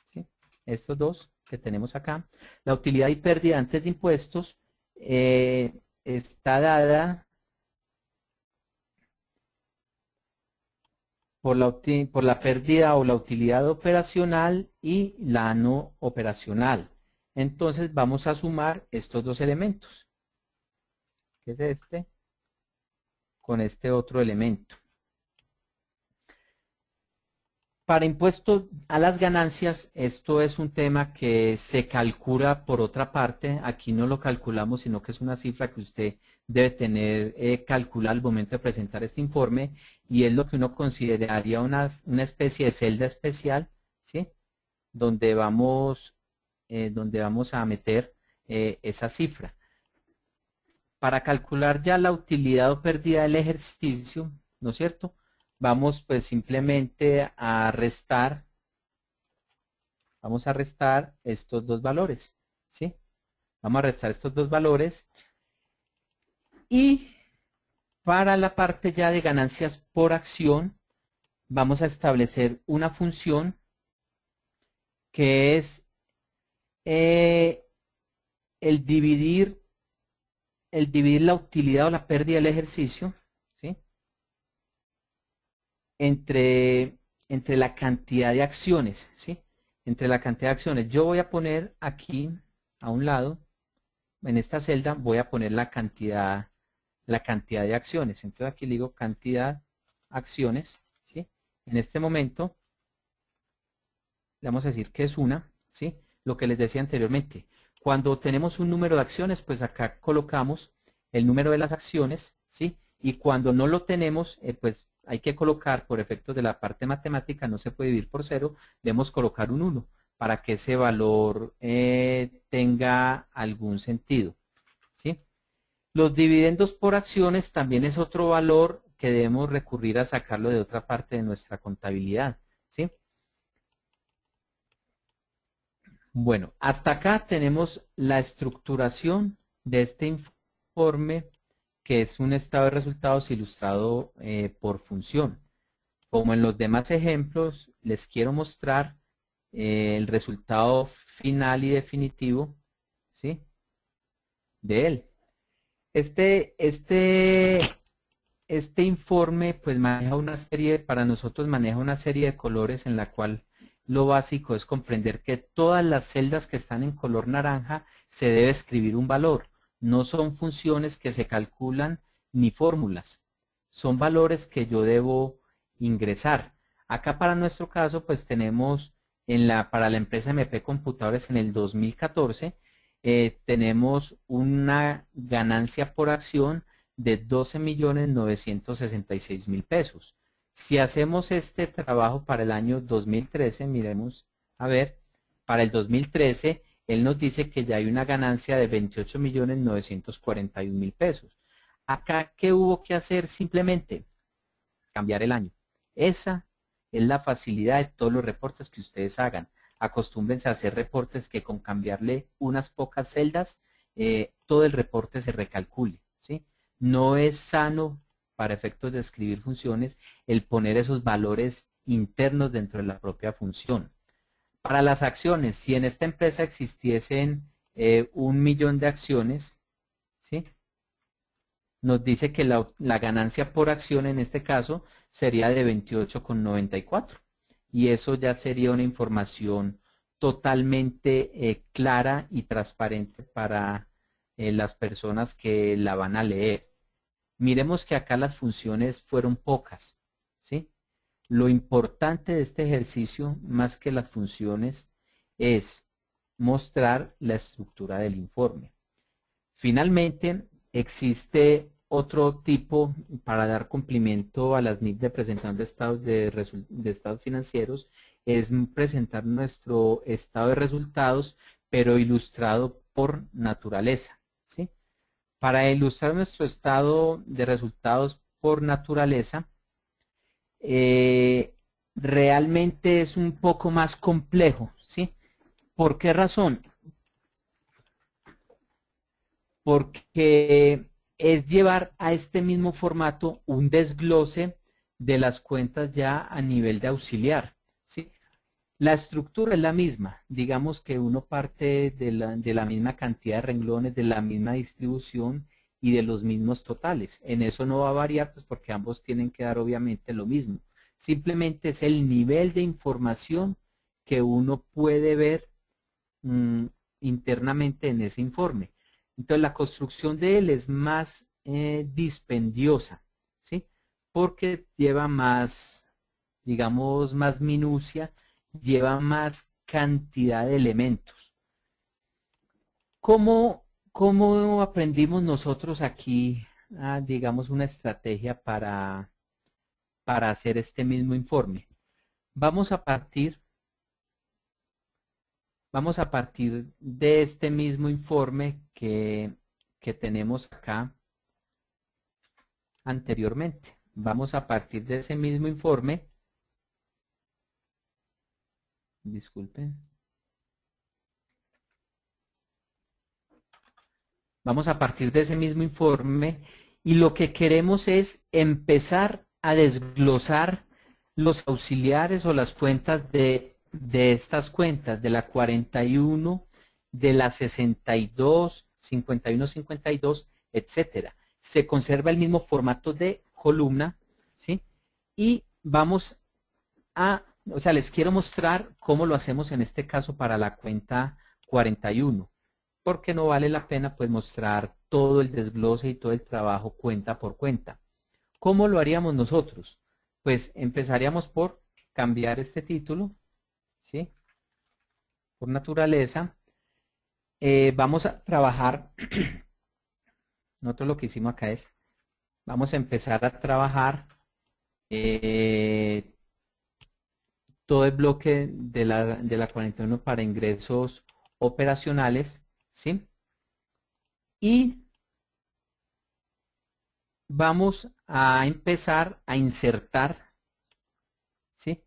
¿sí? Estos dos que tenemos acá. La utilidad y pérdida antes de impuestos está dada por la pérdida o la utilidad operacional y la no operacional. Entonces vamos a sumar estos dos elementos, que es este, con este otro elemento. Para impuestos a las ganancias, esto es un tema que se calcula por otra parte. Aquí no lo calculamos, sino que es una cifra que usted debe tener calculada al momento de presentar este informe, y es lo que uno consideraría una especie de celda especial, ¿sí?, donde vamos a meter esa cifra. Para calcular ya la utilidad o pérdida del ejercicio, ¿no es cierto?, vamos pues simplemente a restar, estos dos valores, ¿sí? Vamos a restar estos dos valores, y para la parte ya de ganancias por acción vamos a establecer una función que es el dividir la utilidad o la pérdida del ejercicio, ¿sí?, entre la cantidad de acciones, ¿sí? Entre la cantidad de acciones. Yo voy a poner aquí a un lado, en esta celda, voy a poner la cantidad de acciones. Entonces aquí le digo cantidad acciones, ¿sí? En este momento le vamos a decir que es una, ¿sí? Lo que les decía anteriormente. Cuando tenemos un número de acciones, pues acá colocamos el número de las acciones, ¿sí? Y cuando no lo tenemos, pues hay que colocar, por efectos de la parte matemática, no se puede dividir por 0, debemos colocar un 1 para que ese valor tenga algún sentido, ¿sí? Los dividendos por acciones también es otro valor que debemos recurrir a sacarlo de otra parte de nuestra contabilidad, ¿sí? Bueno, hasta acá tenemos la estructuración de este informe, que es un estado de resultados ilustrado por función. Como en los demás ejemplos, les quiero mostrar el resultado final y definitivo, ¿sí?, de él. Este, este, este informe pues maneja una serie, para nosotros maneja una serie de colores en la cual lo básico es comprender que todas las celdas que están en color naranja se debe escribir un valor. No son funciones que se calculan ni fórmulas. Son valores que yo debo ingresar. Acá para nuestro caso pues tenemos para la empresa MP Computadores en el 2014 tenemos una ganancia por acción de 12.966.000 pesos. Si hacemos este trabajo para el año 2013, miremos, a ver, para el 2013, él nos dice que ya hay una ganancia de 28.941.000 pesos. Acá, ¿qué hubo que hacer? Simplemente cambiar el año. Esa es la facilidad de todos los reportes que ustedes hagan. Acostúmbrense a hacer reportes que con cambiarle unas pocas celdas, todo el reporte se recalcule, ¿sí? No es sano para efectos de escribir funciones el poner esos valores internos dentro de la propia función. Para las acciones, si en esta empresa existiesen 1.000.000 de acciones, ¿sí? Nos dice que la ganancia por acción en este caso sería de 28,94 y eso ya sería una información totalmente clara y transparente para las personas que la van a leer. Miremos que acá las funciones fueron pocas, ¿sí? Lo importante de este ejercicio, más que las funciones, es mostrar la estructura del informe. Finalmente, existe otro tipo para dar cumplimiento a las NIF de presentación de estados, de estados financieros, es presentar nuestro estado de resultados, pero ilustrado por naturaleza, ¿sí? Para ilustrar nuestro estado de resultados por naturaleza, realmente es un poco más complejo, ¿sí? ¿Por qué razón? Porque es llevar a este mismo formato un desglose de las cuentas ya a nivel de auxiliar, ¿sí? La estructura es la misma, digamos que uno parte de la misma cantidad de renglones, de la misma distribución y de los mismos totales. En eso no va a variar, pues porque ambos tienen que dar obviamente lo mismo. Simplemente es el nivel de información que uno puede ver internamente en ese informe. Entonces la construcción de él es más dispendiosa, ¿sí? Porque lleva más, digamos, más minucia, lleva más cantidad de elementos. ¿Cómo aprendimos nosotros aquí, digamos, una estrategia para hacer este mismo informe? Vamos a partir de este mismo informe que tenemos acá anteriormente. Vamos a partir de ese mismo informe. Disculpen. Vamos a partir de ese mismo informe y lo que queremos es empezar a desglosar los auxiliares o las cuentas de estas cuentas, de la 41, de la 62, 51, 52, etcétera. Se conserva el mismo formato de columna, ¿sí? Y vamos o sea, les quiero mostrar cómo lo hacemos en este caso para la cuenta 41, porque no vale la pena pues mostrar todo el desglose y todo el trabajo cuenta por cuenta. ¿Cómo lo haríamos nosotros? Pues empezaríamos por cambiar este título, ¿sí? Por naturaleza. Vamos a trabajar, nosotros lo que hicimos acá es, vamos a empezar a trabajar todo el bloque de la 41 para ingresos operacionales, ¿sí? Y vamos a empezar a insertar, ¿sí?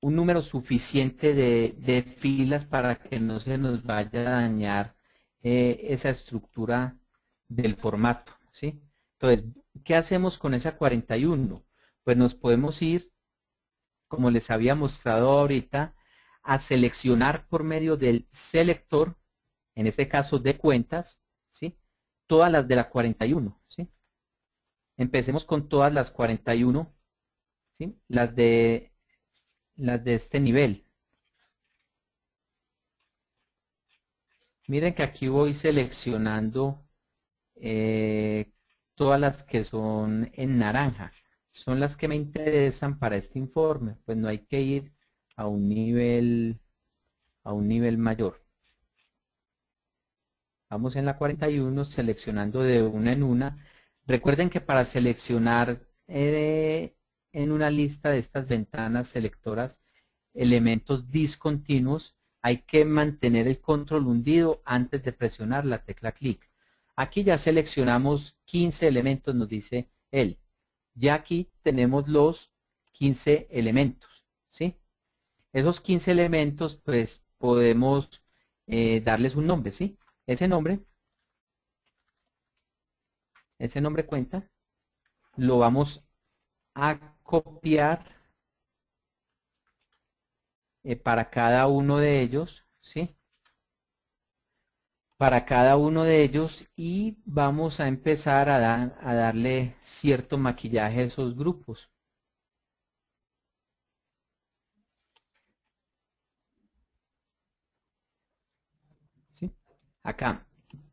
Un número suficiente de filas para que no se nos vaya a dañar esa estructura del formato, ¿sí? Entonces, ¿qué hacemos con esa 41? Pues nos podemos ir, como les había mostrado ahorita, a seleccionar por medio del selector, en este caso de cuentas, ¿sí? Todas las de la 41, ¿sí? Empecemos con todas las 41, ¿sí? Las de este nivel. Miren que aquí voy seleccionando todas las que son en naranja. Son las que me interesan para este informe. Pues no hay que ir a un nivel mayor. Vamos en la 41 seleccionando de una en una. Recuerden que para seleccionar en una lista de estas ventanas selectoras elementos discontinuos, hay que mantener el control hundido antes de presionar la tecla clic. Aquí ya seleccionamos 15 elementos, nos dice él. Ya aquí tenemos los 15 elementos, ¿sí? Esos 15 elementos, pues podemos darles un nombre, ¿sí? Ese nombre cuenta, lo vamos a copiar para cada uno de ellos, ¿sí? Para cada uno de ellos y vamos a empezar a darle cierto maquillaje a esos grupos. ¿Sí? Acá,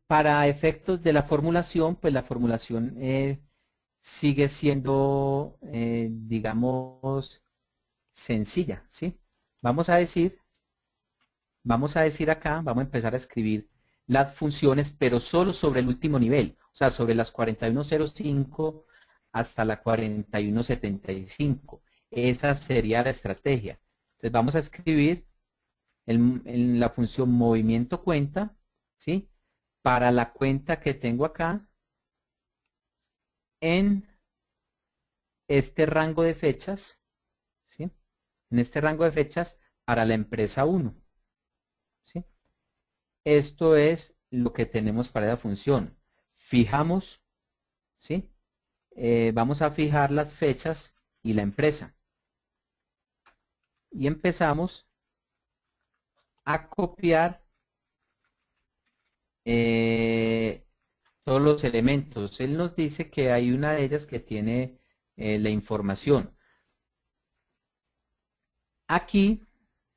para efectos de la formulación, pues la formulación sigue siendo, digamos, sencilla, ¿sí? Vamos a decir acá, vamos a empezar a escribir las funciones, pero solo sobre el último nivel, o sea, sobre las 4105 hasta la 4175. Esa sería la estrategia. Entonces vamos a escribir en la función movimiento cuenta, ¿sí? Para la cuenta que tengo acá en este rango de fechas, ¿sí? En este rango de fechas para la empresa 1, ¿sí? Esto es lo que tenemos para la función. Fijamos, ¿sí? Vamos a fijar las fechas y la empresa. Y empezamos a copiar todos los elementos. Él nos dice que hay una de ellas que tiene la información. Aquí,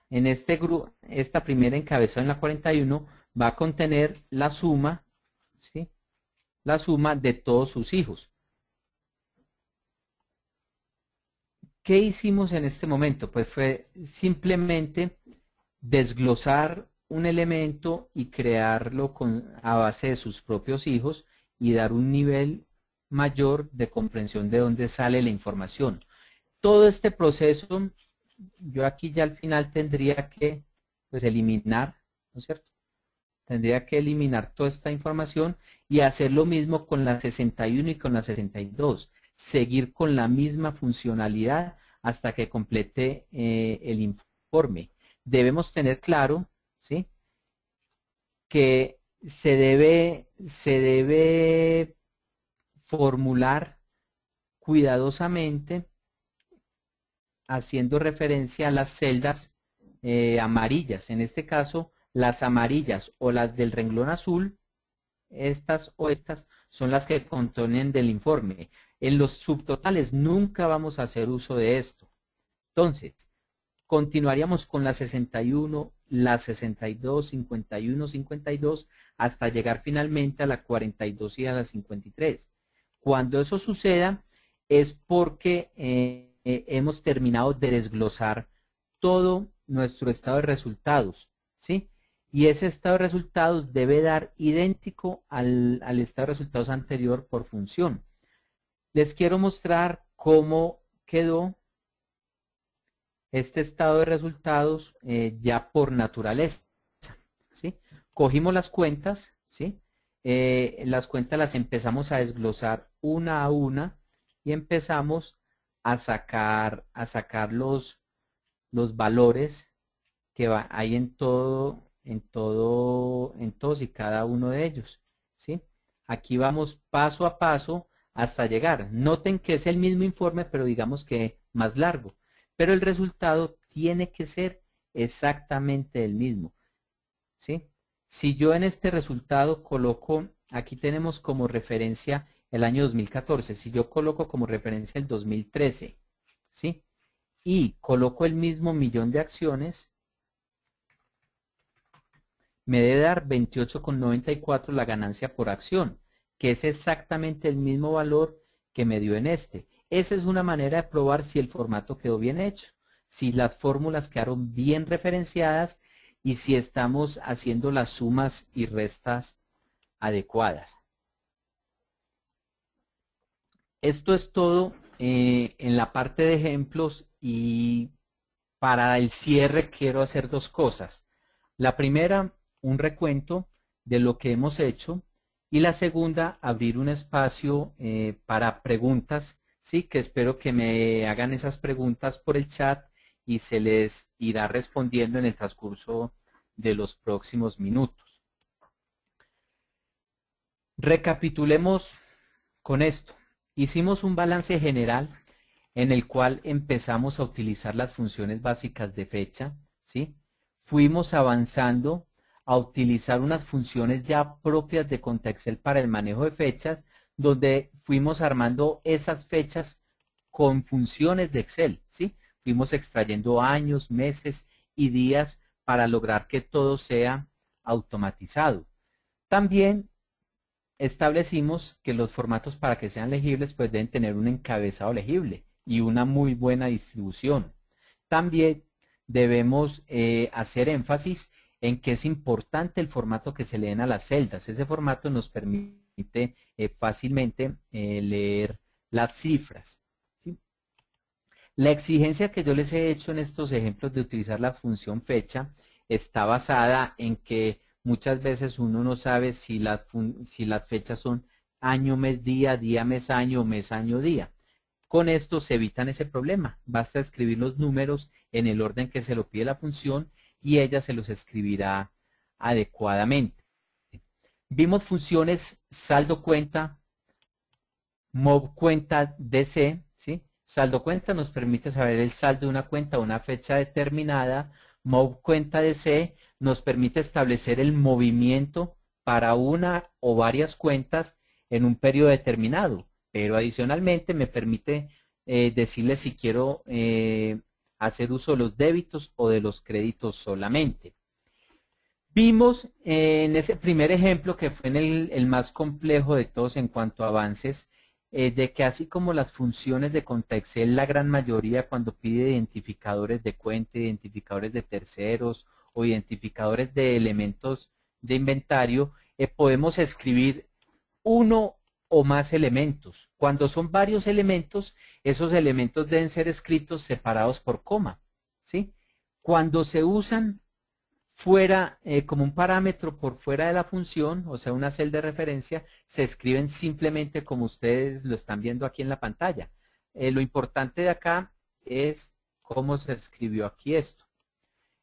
en este grupo, esta primera encabezada en la 41 va a contener la suma, ¿sí? La suma de todos sus hijos. ¿Qué hicimos en este momento? Pues fue simplemente desglosar un elemento y crearlo a base de sus propios hijos y dar un nivel mayor de comprensión de dónde sale la información. Todo este proceso, yo aquí ya al final tendría que pues, eliminar, ¿no es cierto? Tendría que eliminar toda esta información y hacer lo mismo con la 61 y con la 62. Seguir con la misma funcionalidad hasta que complete el informe. Debemos tener claro, ¿sí? Que se debe formular cuidadosamente haciendo referencia a las celdas amarillas. En este caso, las amarillas o las del renglón azul, estas o estas, son las que contienen del informe. En los subtotales nunca vamos a hacer uso de esto. Entonces, continuaríamos con la 61, la 62, 51, 52, hasta llegar finalmente a la 42 y a la 53. Cuando eso suceda, es porque hemos terminado de desglosar todo nuestro estado de resultados, ¿sí? Y ese estado de resultados debe dar idéntico al estado de resultados anterior por función. Les quiero mostrar cómo quedó este estado de resultados ya por naturaleza, ¿sí? Cogimos las cuentas, ¿sí? Las cuentas las empezamos a desglosar una a una y empezamos a sacar los valores que hay en todos y cada uno de ellos, ¿sí? Aquí vamos paso a paso hasta llegar. Noten que es el mismo informe, pero digamos que más largo. Pero el resultado tiene que ser exactamente el mismo, ¿sí? Si yo en este resultado coloco aquí tenemos como referencia el año 2014. Si yo coloco como referencia el 2013, ¿sí? Y coloco el mismo millón de acciones, me debe dar 28,94 la ganancia por acción, que es exactamente el mismo valor que me dio en este. Esa es una manera de probar si el formato quedó bien hecho, si las fórmulas quedaron bien referenciadas y si estamos haciendo las sumas y restas adecuadas. Esto es todo en la parte de ejemplos, y para el cierre quiero hacer dos cosas. La primera, un recuento de lo que hemos hecho, y la segunda, abrir un espacio para preguntas, sí, que espero que me hagan esas preguntas por el chat y se les irá respondiendo en el transcurso de los próximos minutos. Recapitulemos con esto. Hicimos un balance general en el cual empezamos a utilizar las funciones básicas de fecha, ¿sí? Fuimos avanzando a utilizar unas funciones ya propias de Contexel para el manejo de fechas, donde fuimos armando esas fechas con funciones de Excel, ¿sí? Fuimos extrayendo años, meses y días para lograr que todo sea automatizado. También establecimos que los formatos, para que sean legibles, pues deben tener un encabezado legible y una muy buena distribución. También debemos hacer énfasis en que es importante el formato que se leen a las celdas. Ese formato nos permite fácilmente leer las cifras, ¿sí? La exigencia que yo les he hecho en estos ejemplos de utilizar la función fecha está basada en que muchas veces uno no sabe si las fechas son año, mes, día, día, mes, año, día. Con esto se evitan ese problema. Basta escribir los números en el orden que se lo pide la función y ella se los escribirá adecuadamente. Vimos funciones saldo cuenta, mov cuenta DC, ¿sí? Saldo cuenta nos permite saber el saldo de una cuenta a una fecha determinada. Mov cuenta DC nos permite establecer el movimiento para una o varias cuentas en un periodo determinado, pero adicionalmente me permite decirle si quiero hacer uso de los débitos o de los créditos solamente. Vimos en ese primer ejemplo, que fue en el más complejo de todos en cuanto a avances, de que así como las funciones de Contexel, la gran mayoría cuando pide identificadores de cuenta, identificadores de terceros o identificadores de elementos de inventario, podemos escribir uno o más elementos. Cuando son varios elementos, esos elementos deben ser escritos separados por coma, ¿sí? Cuando se usan fuera, como un parámetro por fuera de la función, o sea, una celda de referencia, se escriben simplemente como ustedes lo están viendo aquí en la pantalla. Lo importante de acá es cómo se escribió aquí esto.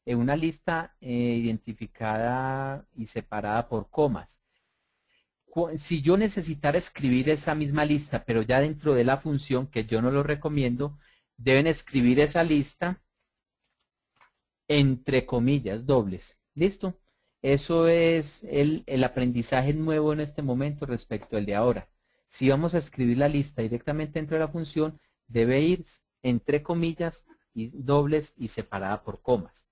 En una lista identificada y separada por comas. Si yo necesitara escribir esa misma lista, pero ya dentro de la función, que yo no lo recomiendo, deben escribir esa lista entre comillas dobles. ¿Listo? Eso es el aprendizaje nuevo en este momento respecto al de ahora. Si vamos a escribir la lista directamente dentro de la función, debe ir entre comillas y dobles y separada por comas.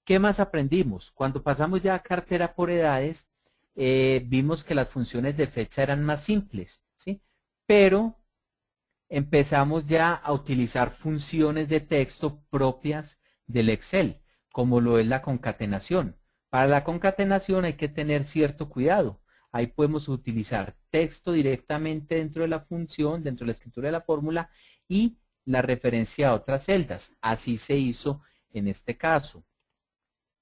¿Qué más aprendimos? Cuando pasamos ya a cartera por edades, vimos que las funciones de fecha eran más simples, ¿sí? Pero empezamos ya a utilizar funciones de texto propias del Excel, como lo es la concatenación. Para la concatenación hay que tener cierto cuidado. Ahí podemos utilizar texto directamente dentro de la función, dentro de la escritura de la fórmula, y la referencia a otras celdas. Así se hizo en este caso.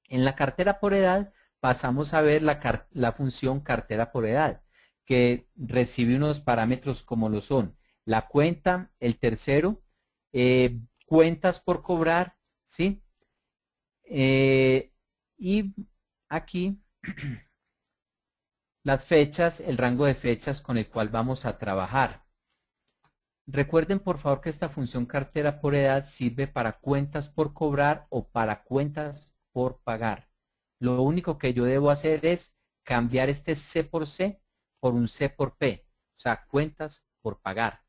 En la cartera por edad pasamos a ver la función cartera por edad, que recibe unos parámetros como lo son la cuenta, el tercero, cuentas por cobrar, ¿sí? Y aquí las fechas, el rango de fechas con el cual vamos a trabajar. Recuerden por favor que esta función cartera por edad sirve para cuentas por cobrar o para cuentas por pagar. Lo único que yo debo hacer es cambiar este C por C por un C por P, o sea, cuentas por pagar.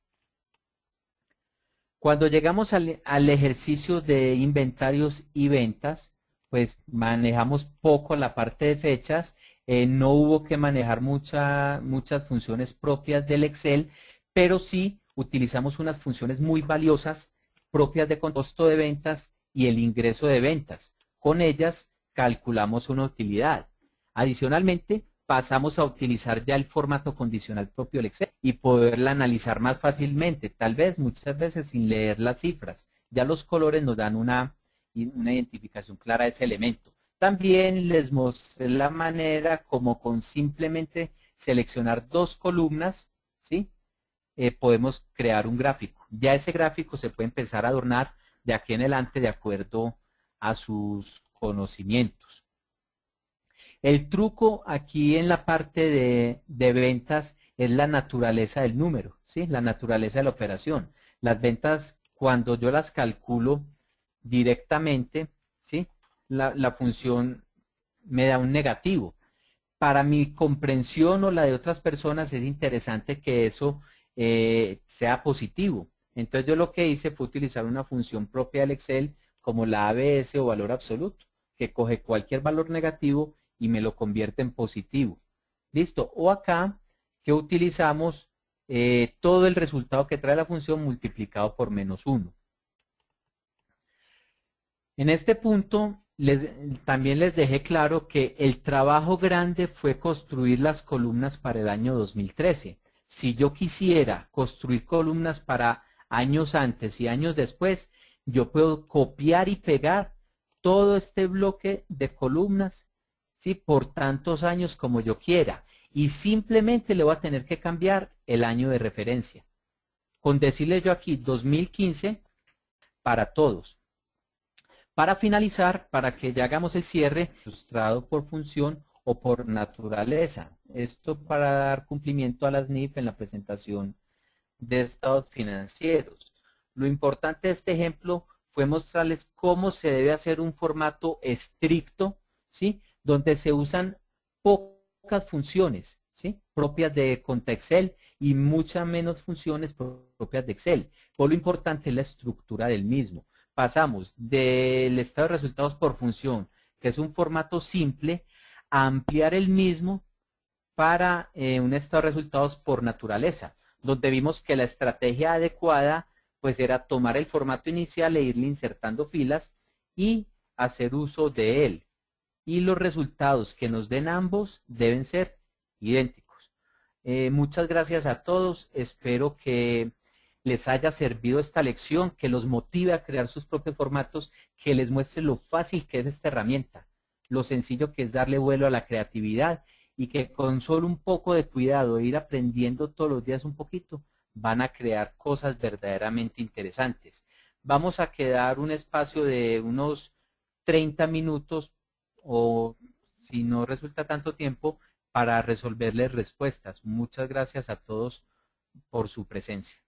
Cuando llegamos al ejercicio de inventarios y ventas, pues manejamos poco la parte de fechas, no hubo que manejar muchas funciones propias del Excel, pero sí utilizamos unas funciones muy valiosas propias de costo de ventas y el ingreso de ventas. Con ellas calculamos una utilidad. Adicionalmente, pasamos a utilizar ya el formato condicional propio del Excel y poderla analizar más fácilmente, tal vez muchas veces sin leer las cifras. Ya los colores nos dan una identificación clara de ese elemento. También les mostré la manera como con simplemente seleccionar dos columnas, ¿sí? Podemos crear un gráfico. Ya ese gráfico se puede empezar a adornar de aquí en adelante de acuerdo a sus conocimientos. El truco aquí en la parte de ventas es la naturaleza del número, ¿sí? La naturaleza de la operación. Las ventas, cuando yo las calculo directamente, ¿sí? La función me da un negativo. Para mi comprensión o la de otras personas es interesante que eso sea positivo. Entonces yo lo que hice fue utilizar una función propia del Excel como la ABS o valor absoluto, que coge cualquier valor negativo y me lo convierte en positivo. ¿Listo? O acá que utilizamos todo el resultado que trae la función multiplicado por -1. En este punto también les dejé claro que el trabajo grande fue construir las columnas para el año 2013. Si yo quisiera construir columnas para años antes y años después, yo puedo copiar y pegar todo este bloque de columnas, ¿sí? Por tantos años como yo quiera. Y simplemente le voy a tener que cambiar el año de referencia. Con decirle yo aquí 2015 para todos. Para finalizar, para que ya hagamos el cierre, ilustrado por función o por naturaleza. Esto para dar cumplimiento a las NIF en la presentación de estados financieros. Lo importante de este ejemplo fue mostrarles cómo se debe hacer un formato estricto, ¿sí? Donde se usan pocas funciones, ¿sí? Propias de Contexel y muchas menos funciones propias de Excel. Por lo importante es la estructura del mismo. Pasamos del estado de resultados por función, que es un formato simple, a ampliar el mismo para un estado de resultados por naturaleza, donde vimos que la estrategia adecuada pues era tomar el formato inicial e irle insertando filas y hacer uso de él. Y los resultados que nos den ambos deben ser idénticos. Muchas gracias a todos. Espero que les haya servido esta lección, que los motive a crear sus propios formatos, que les muestre lo fácil que es esta herramienta, lo sencillo que es darle vuelo a la creatividad y que con solo un poco de cuidado e ir aprendiendo todos los días un poquito, van a crear cosas verdaderamente interesantes. Vamos a quedar un espacio de unos 30 minutos o si no resulta tanto tiempo para resolverles respuestas. Muchas gracias a todos por su presencia.